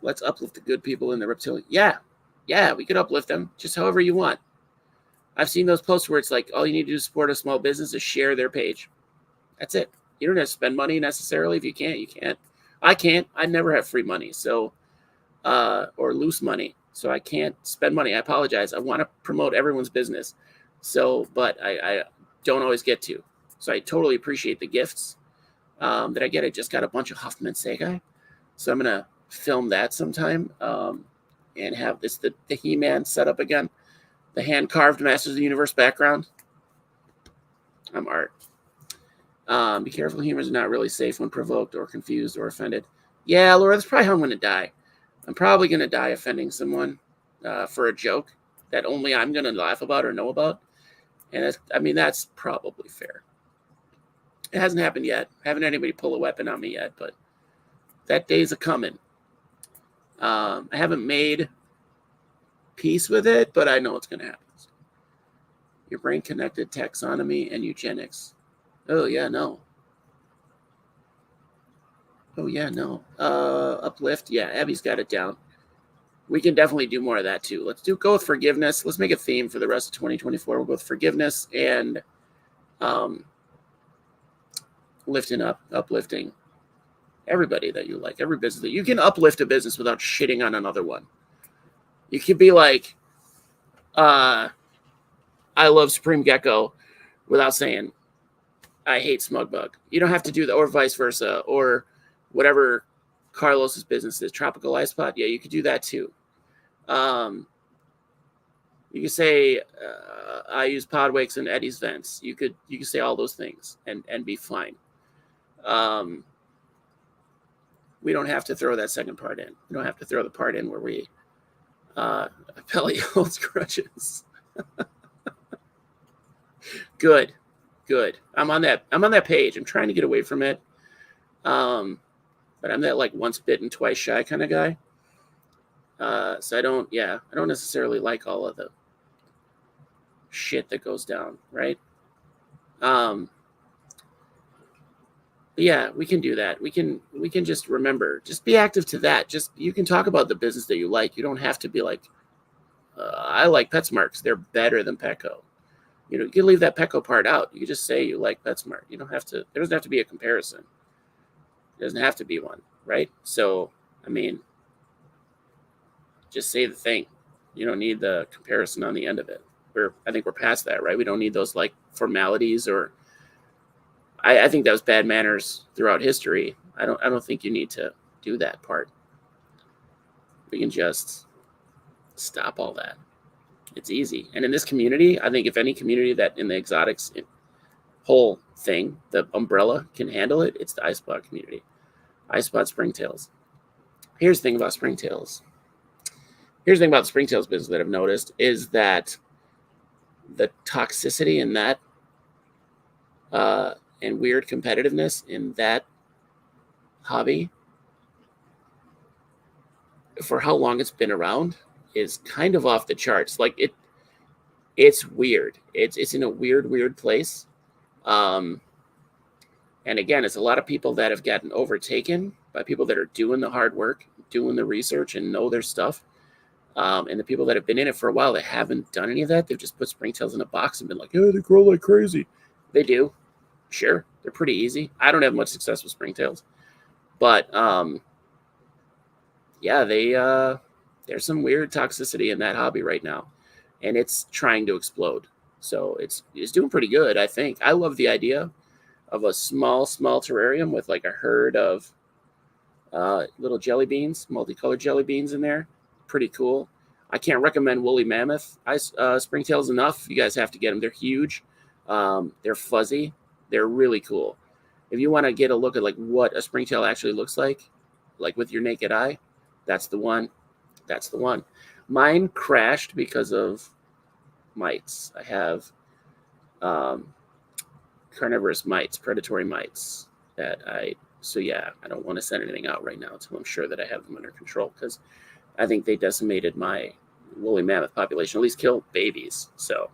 Let's uplift the good people in the reptilian. Yeah, we could uplift them just however you want. I've seen those posts where it's like, all you need to do to support a small business is share their page. That's it. You don't have to spend money necessarily. If you can't, you can't. I can't. I never have free money, so or loose money, so I can't spend money. I apologize. I want to promote everyone's business, so but I don't always get to. So I totally appreciate the gifts that I get. I just got a bunch of Huffman Seigai, so I'm gonna film that sometime and have the He-Man set up again. The hand-carved Masters of the Universe background. I'm art. Be careful. Humans are not really safe when provoked or confused or offended. Yeah, Laura, that's probably how I'm going to die. I'm probably going to die offending someone for a joke that only I'm going to laugh about or know about. And that's probably fair. It hasn't happened yet. I haven't had anybody pull a weapon on me yet, but that day's a-coming. I haven't made peace with it, but I know it's going to happen. Your brain connected taxonomy and eugenics. Oh yeah, no. Uplift. Yeah, Abby's got it down. We can definitely do more of that too. Let's go with forgiveness. Let's make a theme for the rest of 2024. We'll go with forgiveness and uplifting everybody that you like, every business that you can uplift a business without shitting on another one. You could be like, I love Supreme Gecko without saying I hate Smugbug. You don't have to do that, or vice versa, or whatever Carlos's business is. Tropical Ice Pot, yeah, you could do that too. You could say I use Podwakes and Eddie's vents. You could say all those things and be fine. We don't have to throw that second part in. We don't have to throw the part in where we Pelly holds grudges. Good. I'm on that page. I'm trying to get away from it. But I'm that like once bitten, twice shy kind of guy. So I don't necessarily like all of the shit that goes down, right? Yeah, we can do that. We can just remember, just be active to that. Just, you can talk about the business that you like. You don't have to be like, I like PetSmart. They're better than Petco. You know, you can leave that Petco part out. You can just say you like PetSmart. You don't have to, there doesn't have to be a comparison. There doesn't have to be one, right? So, I mean, just say the thing. You don't need the comparison on the end of it. I think we're past that, right? We don't need those like formalities, or I think that was bad manners throughout history. I don't think you need to do that part. We can just stop all that. It's easy. And in this community, I think if any community that in the exotics whole thing, the umbrella can handle it, it's the Ice Spot community. Ice Spot Springtails. Here's the thing about Springtails. Here's the thing about the Springtails business that I've noticed is that the toxicity in that and weird competitiveness in that hobby for how long it's been around is kind of off the charts. Like it's weird. It's in a weird place. And again, it's a lot of people that have gotten overtaken by people that are doing the hard work, doing the research, and know their stuff. And the people that have been in it for a while that haven't done any of that, they've just put springtails in a box and been like, "Oh, they grow like crazy." They do, sure, they're pretty easy. I don't have much success with springtails, but yeah, there's some weird toxicity in that hobby right now, and it's trying to explode. So it's doing pretty good, I think. I love the idea of a small terrarium with like a herd of little jelly beans, multicolored jelly beans in there. Pretty cool. I can't recommend woolly mammoth springtails enough. You guys have to get them. They're huge. They're fuzzy. They're really cool. If you want to get a look at like what a springtail actually looks like with your naked eye, that's the one. That's the one. Mine crashed because of mites. I have carnivorous mites, predatory mites so yeah, I don't want to send anything out right now until I'm sure that I have them under control, because I think they decimated my woolly mammoth population, at least killed babies. So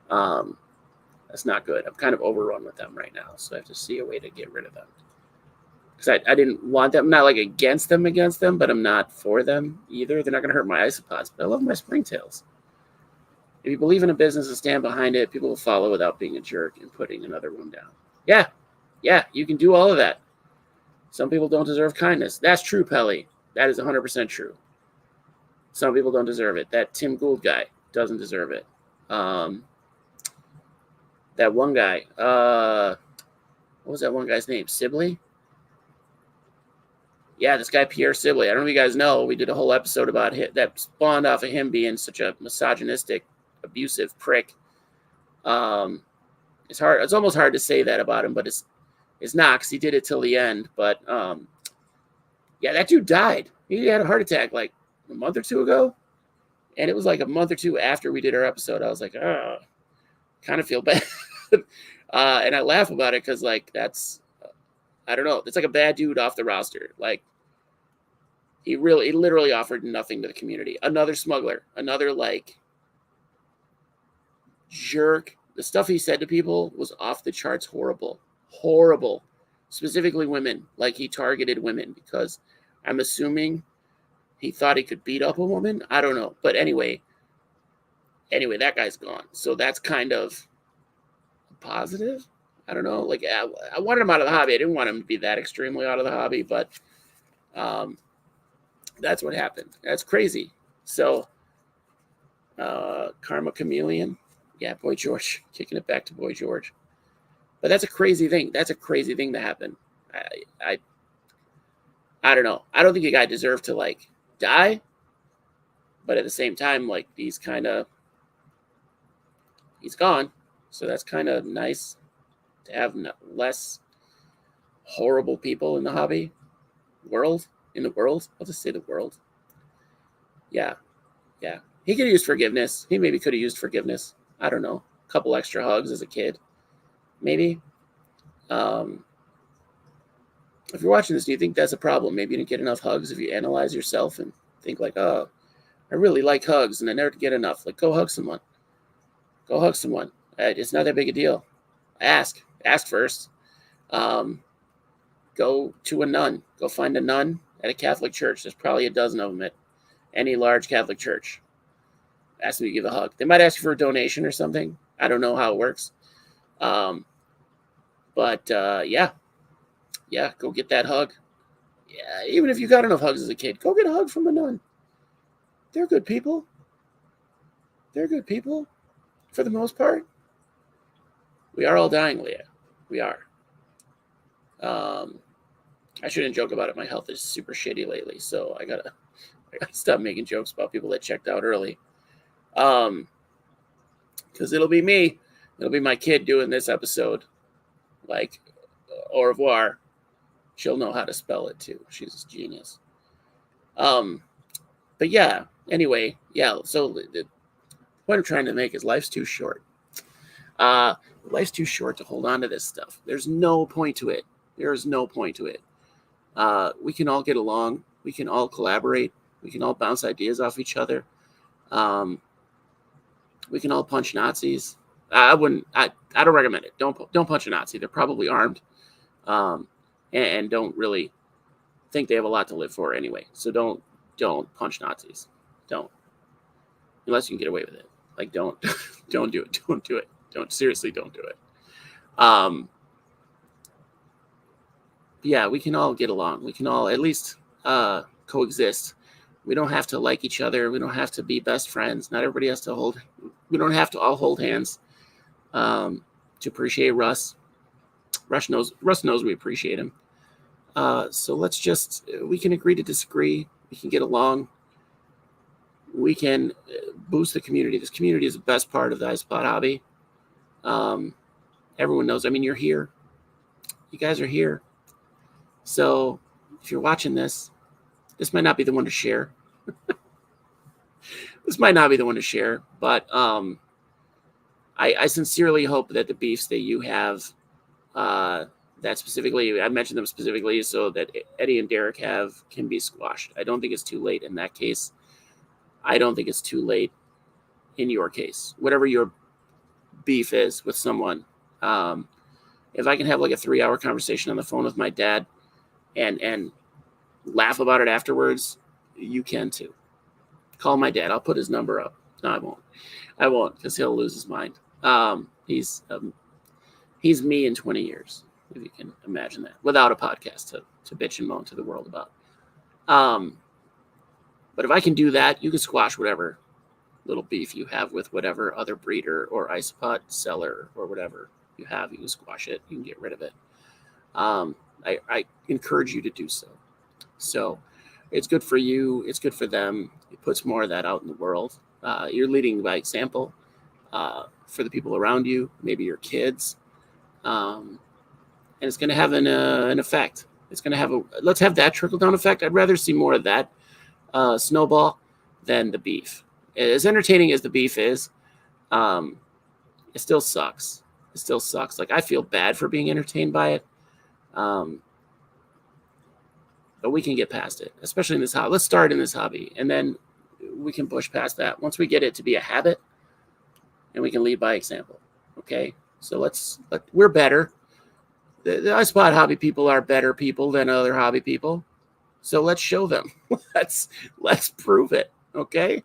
that's not good. I'm kind of overrun with them right now, so I have to see a way to get rid of them. Because I didn't want them. I'm not like against them, but I'm not for them either. They're not going to hurt my isopods, but I love my springtails. If you believe in a business and stand behind it, people will follow without being a jerk and putting another one down. Yeah, you can do all of that. Some people don't deserve kindness. That's true, Pelly. That is 100% true. Some people don't deserve it. That Tim Gould guy doesn't deserve it. That one guy, what was that one guy's name? Sibley? Yeah, this guy Pierre Sibley. I don't know if you guys know. We did a whole episode about him that spawned off of him being such a misogynistic, abusive prick. It's hard. It's almost hard to say that about him, but it's not, because he did it till the end. But yeah, that dude died. He had a heart attack like a month or two ago, and it was like a month or two after we did our episode. I was like, oh, kind of feel bad, and I laugh about it because like that's, I don't know, it's like a bad dude off the roster. Like he literally offered nothing to the community. Another smuggler, another like jerk. The stuff he said to people was off the charts horrible. Specifically women. Like he targeted women because I'm assuming he thought he could beat up a woman. I don't know. But anyway, that guy's gone. So that's kind of positive. I don't know. Like I wanted him out of the hobby. I didn't want him to be that extremely out of the hobby, but that's what happened. That's crazy. So Karma Chameleon. Yeah, Boy George. Kicking it back to Boy George. But that's a crazy thing. That's a crazy thing to happen. I don't know. I don't think a guy deserved to like die, but at the same time, like he's gone. So that's kind of nice to have less horrible people in the hobby world. I'll just say the world. Yeah. He could have used forgiveness. He maybe could have used forgiveness. I don't know. A couple extra hugs as a kid. Maybe. If you're watching this, do you think that's a problem? Maybe you didn't get enough hugs. If you analyze yourself and think like, oh, I really like hugs and I never get enough. Like, go hug someone. It's not that big a deal. Ask first. Go to a nun. Go find a nun at a Catholic church. There's probably a dozen of them at any large Catholic church. Ask them to give a hug. They might ask you for a donation or something. I don't know how it works. But go get that hug. Yeah, even if you got enough hugs as a kid, go get a hug from a nun. They're good people. For the most part. We are all dying, Leah. We are. I shouldn't joke about it. My health is super shitty lately, so I gotta stop making jokes about people that checked out early. Because it'll be me. It'll be my kid doing this episode. Like, au revoir. She'll know how to spell it too. She's a genius. But yeah. Anyway, yeah. So the point I'm trying to make is life's too short. Life's too short to hold on to this stuff. There's no point to it. There is no point to it. We can all get along. We can all collaborate. We can all bounce ideas off each other. We can all punch Nazis. I don't recommend it. Don't punch a Nazi. They're probably armed. and don't really think they have a lot to live for anyway. So don't punch Nazis. Don't, unless you can get away with it. Like don't don't do it. Don't do it. Seriously don't do it. Yeah, we can all get along. We can all at least coexist. We don't have to like each other. We don't have to be best friends. Not everybody has to hold. We don't have to all hold hands to appreciate Russ. Russ knows we appreciate him. So we can agree to disagree. We can get along. We can boost the community. This community is the best part of the iSpot hobby. Everyone knows. I mean, you're here. You guys are here. So if you're watching this might not be the one to share. This might not be the one to share, but I sincerely hope that the beefs that you have, that specifically, I mentioned them specifically so that Eddie and Derek have, can be squashed. I don't think it's too late in that case. I don't think it's too late in your case. Whatever your beef is with someone, if I can have like a 3-hour conversation on the phone with my dad and laugh about it afterwards, you can too. Call my dad. I'll put his number up. No, I won't because he'll lose his mind. He's me in 20 years, if you can imagine that, without a podcast to bitch and moan to the world about. But if I can do that, you can squash whatever little beef you have with whatever other breeder or iSpot seller or whatever you have. You can squash it. You can get rid of it. I encourage you to do so. So it's good for you. It's good for them. It puts more of that out in the world. You're leading by example for the people around you, maybe your kids. And it's going to have an effect. It's going to have let's have that trickle down effect. I'd rather see more of that snowball than the beef. As entertaining as the beef is, it still sucks. It still sucks. Like, I feel bad for being entertained by it. But we can get past it, especially in this hobby. Let's start in this hobby, and then we can push past that. Once we get it to be a habit, and we can lead by example. Okay? So we're better. The iSpot hobby people are better people than other hobby people. So let's show them. Let's prove it. Okay?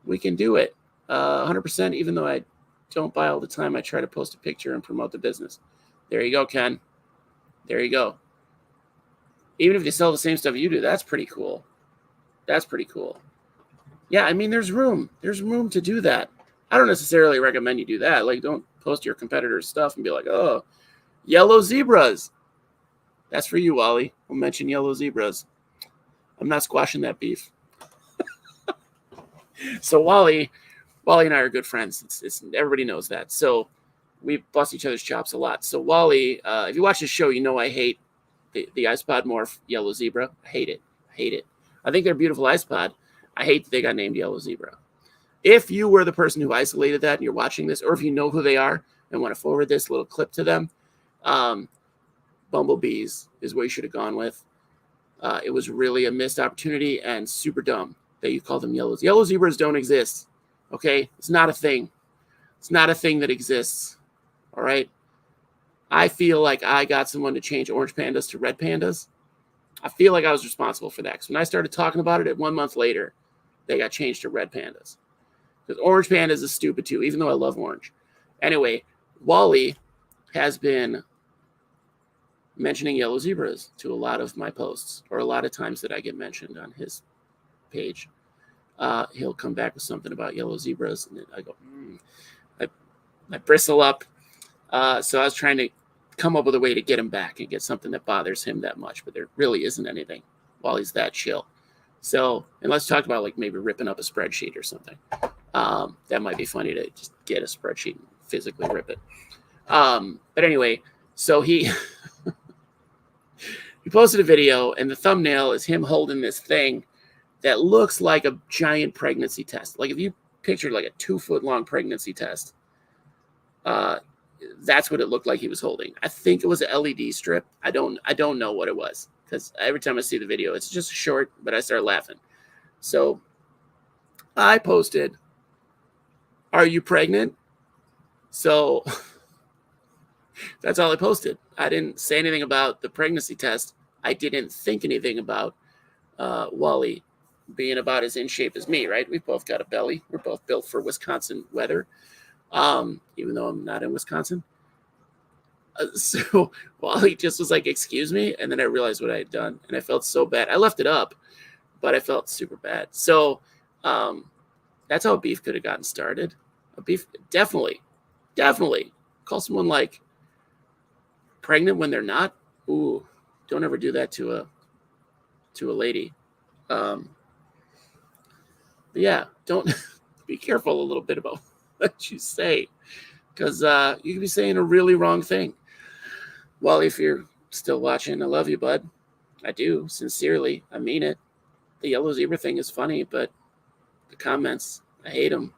We can do it. 100%, even though I don't buy all the time, I try to post a picture and promote the business. There you go, Ken. There you go. Even if they sell the same stuff you do, that's pretty cool. That's pretty cool. Yeah, I mean, there's room. There's room to do that. I don't necessarily recommend you do that. Like, don't post your competitors' stuff and be like, oh, yellow zebras. That's for you, Wally. We'll mention yellow zebras. I'm not squashing that beef. So Wally and I are good friends. It's everybody knows that. So we bust each other's chops a lot. So Wally, if you watch this show, you know I hate the iSpot morph yellow zebra. I hate it. I think they're beautiful iSpot. I hate that they got named yellow zebra. If you were the person who isolated that and you're watching this, or if you know who they are and want to forward this little clip to them, bumblebees is what you should have gone with. It was really a missed opportunity and super dumb that you call them yellows. Yellow zebras don't exist. Okay? It's not a thing. It's not a thing that exists. All right? I feel like I got someone to change orange pandas to red pandas. I feel like I was responsible for that. Because when I started talking about it, 1 month later, they got changed to red pandas. Because orange pandas is stupid too, even though I love orange. Anyway, Wally has been mentioning yellow zebras to a lot of my posts, or a lot of times that I get mentioned on his page. He'll come back with something about yellow zebras, and then I go, I bristle up. So I was trying to come up with a way to get him back and get something that bothers him that much, but there really isn't anything while he's that chill. So, and let's talk about like maybe ripping up a spreadsheet or something. That might be funny to just get a spreadsheet and physically rip it. But anyway, so he posted a video, and the thumbnail is him holding this thing that looks like a giant pregnancy test. Like if you pictured like a 2-foot long pregnancy test, that's what it looked like he was holding. I think it was an LED strip. I don't know what it was, because every time I see the video, it's just short, but I start laughing. So I posted, "Are you pregnant?" So that's all I posted. I didn't say anything about the pregnancy test. I didn't think anything about Wally being about as in shape as me, right? We both got a belly. We're both built for Wisconsin weather, even though I'm not in Wisconsin. So Wally just was like, excuse me. And then I realized what I had done. And I felt so bad. I left it up, but I felt super bad. So that's how a beef could have gotten started. A beef, definitely call someone like pregnant when they're not. Ooh, don't ever do that to a lady. But yeah, don't be careful a little bit about what you say, because you could be saying a really wrong thing. Well, if you're still watching, I love you, bud. I do, sincerely. I mean it. The yellow zebra thing is funny, but the comments, I hate them,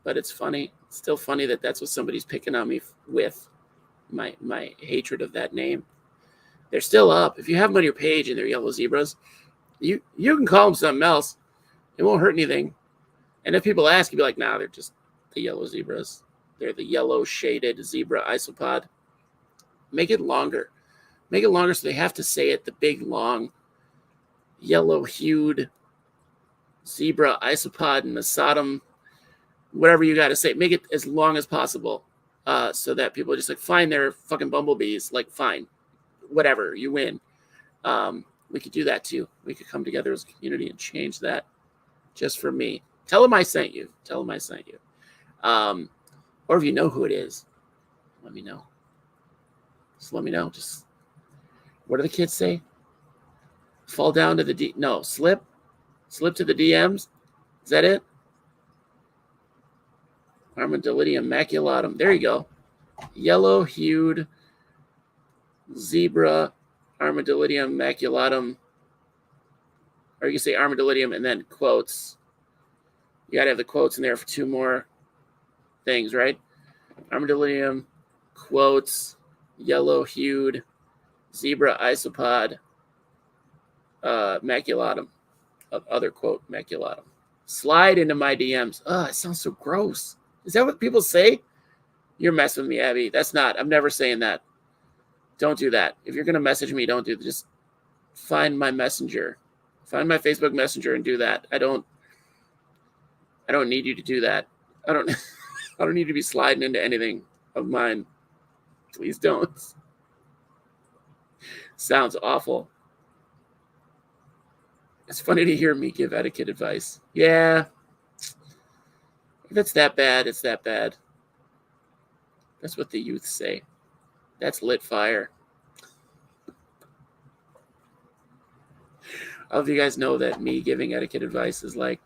but it's funny. It's still funny that that's what somebody's picking on me with, my hatred of that name. They're still up. If you have them on your page and they're yellow zebras, you can call them something else. It won't hurt anything. And if people ask, you'll be like, nah, they're just the yellow zebras. They're the yellow shaded zebra isopod. Make it longer. Make it longer so they have to say it, the big, long, yellow-hued zebra isopod Masadum, whatever you got to say. Make it as long as possible so that people are just like, fine, they're fucking bumblebees. Like, fine, whatever, you win. We could do that, too. We could come together as a community and change that just for me. Tell them I sent you. Tell them I sent you. Or if you know who it is, let me know. Just let me know. Just, what do the kids say? Fall down to the no, slip to the DMs. Is that it? Armadillidium maculatum. There you go. Yellow-hued zebra Armadillidium maculatum. Or you can say Armadillidium and then quotes. You got to have the quotes in there for two more things, right? Armadillidium, quotes, yellow-hued zebra isopod, maculatum, other quote, maculatum. Slide into my DMs. Oh, it sounds so gross. Is that what people say? You're messing with me, Abby. That's not. I'm never saying that. Don't do that. If you're going to message me, don't do that. Just find my messenger. Find my Facebook Messenger and do that. I don't need you to do that. I don't need to be sliding into anything of mine. Please don't. Sounds awful. It's funny to hear me give etiquette advice. Yeah. If it's that bad, it's that bad. That's what the youth say. That's lit fire. All of you guys know that me giving etiquette advice is like,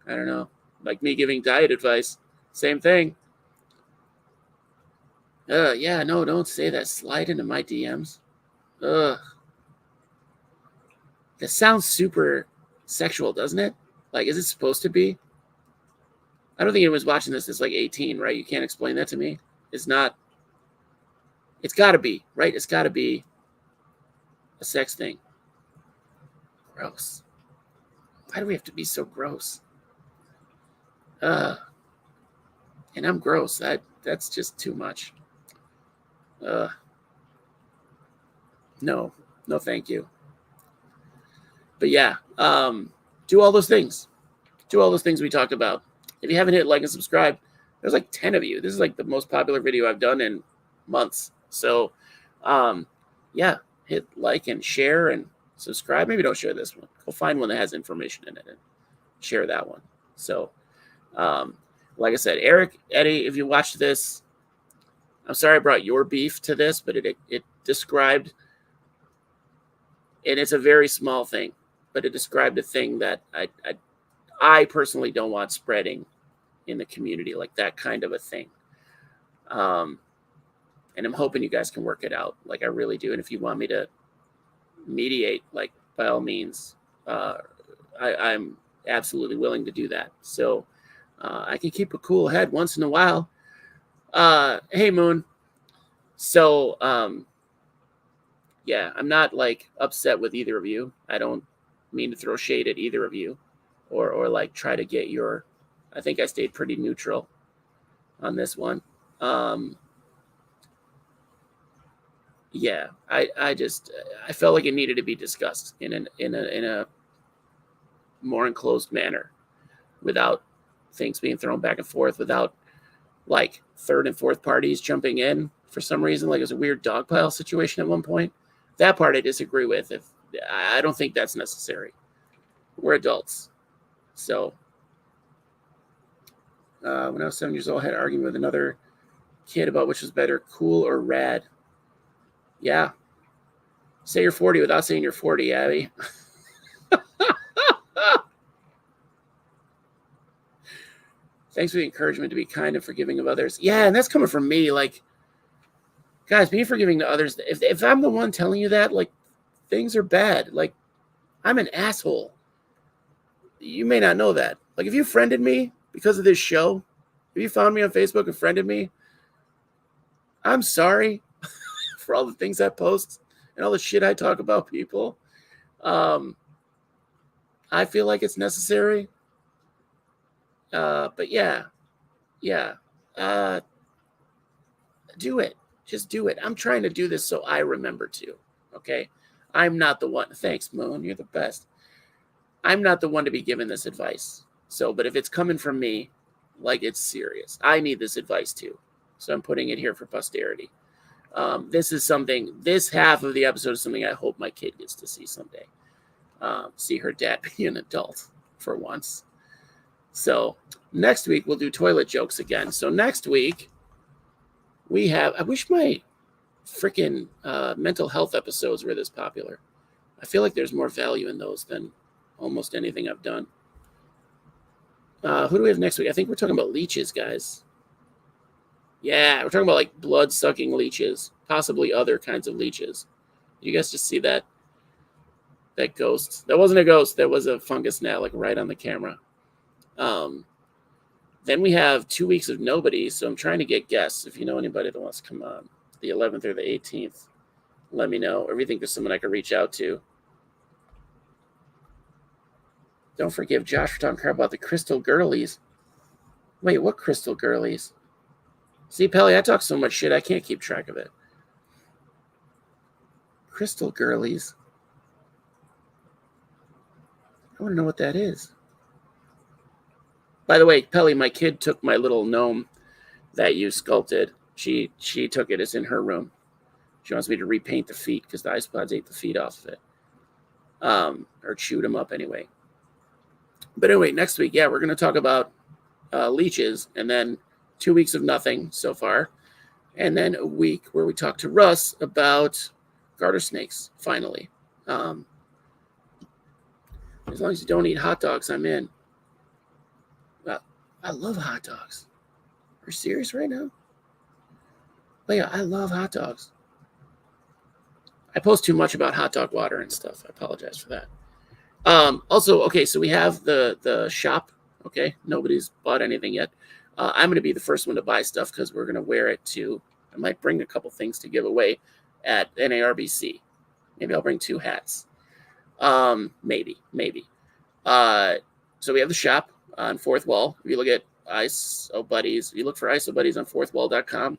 I don't know, like me giving diet advice. Same thing. Yeah, no, don't say that. Slide into my DMs. Ugh. That sounds super sexual, doesn't it? Like, is it supposed to be? I don't think anyone's watching this that's like 18, right? You can't explain that to me. It's not. It's got to be, right? It's got to be a sex thing. Gross. Why do we have to be so gross? And I'm gross. That's just too much. No, thank you. But yeah, do all those things. Do all those things we talked about. If you haven't hit like and subscribe, there's like 10 of you. This is like the most popular video I've done in months. So, yeah, hit like and share and subscribe. Maybe don't share this one. Go find one that has information in it and share that one. So, like I said, Eric, Eddie, if you watched this, I'm sorry I brought your beef to this, but it described, and it's a very small thing, but it described a thing that I personally don't want spreading in the community, like that kind of a thing. And I'm hoping you guys can work it out. Like I really do. And if you want me to mediate, like by all means, I'm absolutely willing to do that. So I can keep a cool head once in a while. Hey Moon. So yeah, I'm not like upset with either of you. I don't mean to throw shade at either of you or like try to get your, I think I stayed pretty neutral on this one. yeah, I felt like it needed to be discussed in a more enclosed manner, without things being thrown back and forth, without like third and fourth parties jumping in for some reason. Like it was a weird dogpile situation at one point. That part I disagree with. If I don't think that's necessary. We're adults. So when I was 7 years old, I had an argument with another kid about which was better, cool or rad. Yeah. Say you're 40 without saying you're 40, Abby. Thanks for the encouragement to be kind and forgiving of others. Yeah, and that's coming from me. Like, guys, be forgiving to others. If I'm the one telling you that, like, things are bad. Like, I'm an asshole. You may not know that. Like, if you friended me because of this show, if you found me on Facebook and friended me, I'm sorry for all the things I post and all the shit I talk about people. I feel like it's necessary. But yeah. Do it. Just do it. I'm trying to do this so I remember to. Okay. I'm not the one. Thanks, Moon. You're the best. I'm not the one to be given this advice. So, but if it's coming from me, like it's serious. I need this advice too. So I'm putting it here for posterity. This half of the episode is something I hope my kid gets to see someday. See her dad be an adult for once. So next week we'll do toilet jokes again. So next week I wish my freaking mental health episodes were this popular. I feel like there's more value in those than almost anything I've done. Who do we have next week? I think we're talking about leeches, guys. Yeah, we're talking about like blood-sucking leeches, possibly other kinds of leeches. You guys just see that ghost? That wasn't a ghost. That was a fungus gnat, like right on the camera. Then we have 2 weeks of nobody, so I'm trying to get guests. If you know anybody that wants to come on, the 11th or the 18th, let me know. Or if you think there's someone I could reach out to. Don't forgive Josh for talking crap about the crystal girlies. Wait, what crystal girlies? See, Pelly, I talk so much shit, I can't keep track of it. Crystal girlies. I want to know what that is. By the way, Pelly, my kid took my little gnome that you sculpted. She took it. It's in her room. She wants me to repaint the feet because the isopods ate the feet off of it. Or chewed them up anyway. But anyway, next week, yeah, we're going to talk about leeches, and then 2 weeks of nothing so far. And then a week where we talk to Russ about garter snakes, finally. As long as you don't eat hot dogs, I'm in. I love hot dogs. Are you serious right now? Leia, I love hot dogs. I post too much about hot dog water and stuff. I apologize for that. Also, okay, so we have the shop. Okay, nobody's bought anything yet. I'm going to be the first one to buy stuff because we're going to wear it to. I might bring a couple things to give away at NARBC. Maybe I'll bring 2 hats. Maybe. So we have the shop on Fourth Wall. If you look at ISO Buddies, you look for ISO Buddies on fourthwall.com.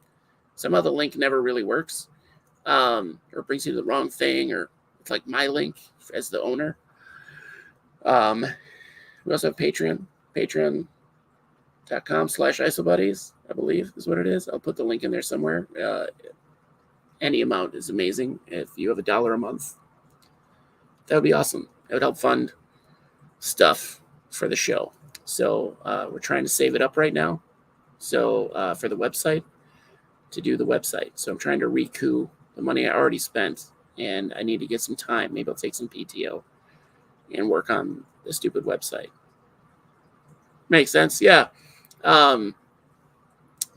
Somehow the link never really works, or brings you to the wrong thing, or it's like my link as the owner. We also have Patreon, patreon.com/isobuddies, I believe is what it is. I'll put the link in there somewhere. Any amount is amazing. If you have $1 a month, that would be awesome. It would help fund stuff for the show. So we're trying to save it up right now. So for the website, to do the website. So I'm trying to recoup the money I already spent, and I need to get some time. Maybe I'll take some PTO and work on the stupid website. Makes sense? Yeah. We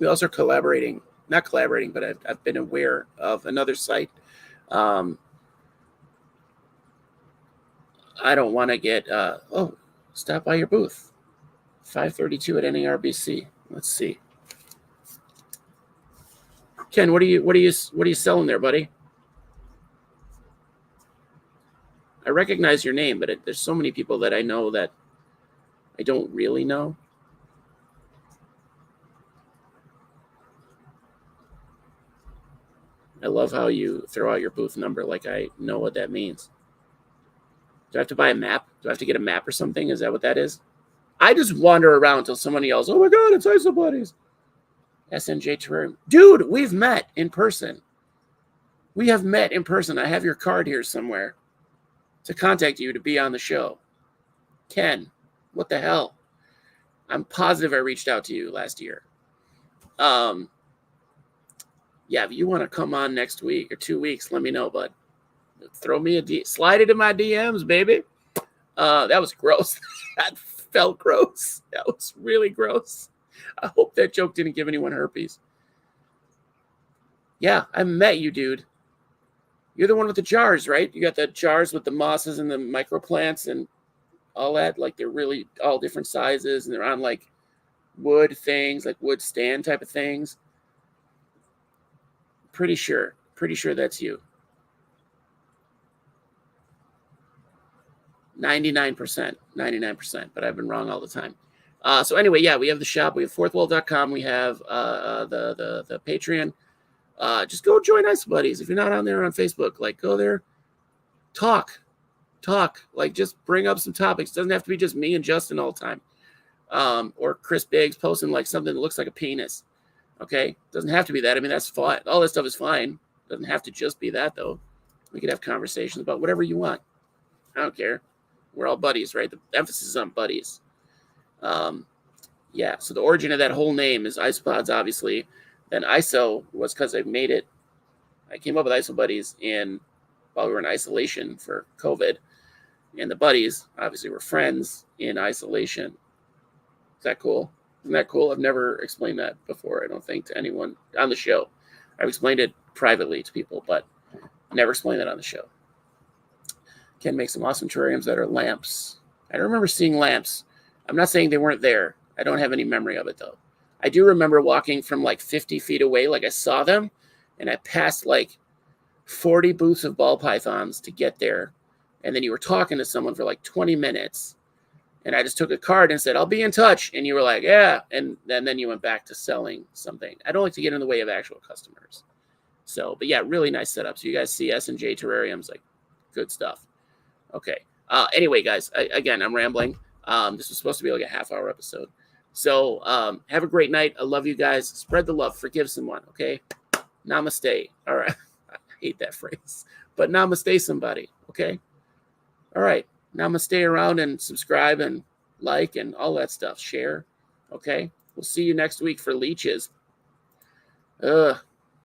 also are not collaborating, but I've been aware of another site. I don't want to get, stop by your booth. 532 at NARBC. Let's see. Ken, what are you selling there, buddy? I recognize your name, but there's so many people that I know that I don't really know. I love how you throw out your booth number like I know what that means. Do I have to buy a map? Do I have to get a map or something? Is that what that is? I just wander around until someone yells, "Oh my God, it's ISO Buddies." SNJ Terrarium. Dude, we've met in person. We have met in person. I have your card here somewhere to contact you to be on the show. Ken, what the hell? I'm positive I reached out to you last year. Yeah, if you want to come on next week or 2 weeks, let me know, bud. Throw me slide it in my DMs, baby. That was gross. That felt gross. That was really gross. I hope that joke didn't give anyone herpes. Yeah, I met you, dude. You're the one with the jars, right? You got the jars with the mosses and the microplants and all that. Like they're really all different sizes and they're on like wood things, like wood stand type of things. Pretty sure that's you. 99%, but I've been wrong all the time. So anyway, yeah, we have the shop. We have fourthwall.com. We have the Patreon. Just go join Ice Buddies. If you're not on there on Facebook, like go there, talk, like just bring up some topics. It doesn't have to be just me and Justin all the time. Or Chris Biggs posting like something that looks like a penis. Okay. Doesn't have to be that. I mean, that's fine. All that stuff is fine. Doesn't have to just be that though. We could have conversations about whatever you want. I don't care. We're all buddies, right? The emphasis is on buddies. Yeah. So the origin of that whole name is Isopods, obviously. Then ISO was because I made it. I came up with ISO Buddies while we were in isolation for COVID. And the buddies, obviously, were friends in isolation. Is that cool? Isn't that cool? I've never explained that before, I don't think, to anyone on the show. I've explained it privately to people, but never explained it on the show. Ken makes some awesome terrariums that are lamps. I don't remember seeing lamps. I'm not saying they weren't there. I don't have any memory of it, though. I do remember walking from like 50 feet away, like I saw them, and I passed like 40 booths of ball pythons to get there. And then you were talking to someone for like 20 minutes. And I just took a card and said, "I'll be in touch." And you were like, "Yeah." And then you went back to selling something. I don't like to get in the way of actual customers. So, but yeah, really nice setup. So you guys see S&J Terrariums, like good stuff. Okay. Anyway, guys, again, I'm rambling. This was supposed to be like a half-hour episode. So have a great night. I love you guys. Spread the love. Forgive someone, okay? Namaste. All right. I hate that phrase. But namaste somebody, okay? All right. Namaste around and subscribe and like and all that stuff. Share, okay? We'll see you next week for leeches. Ugh.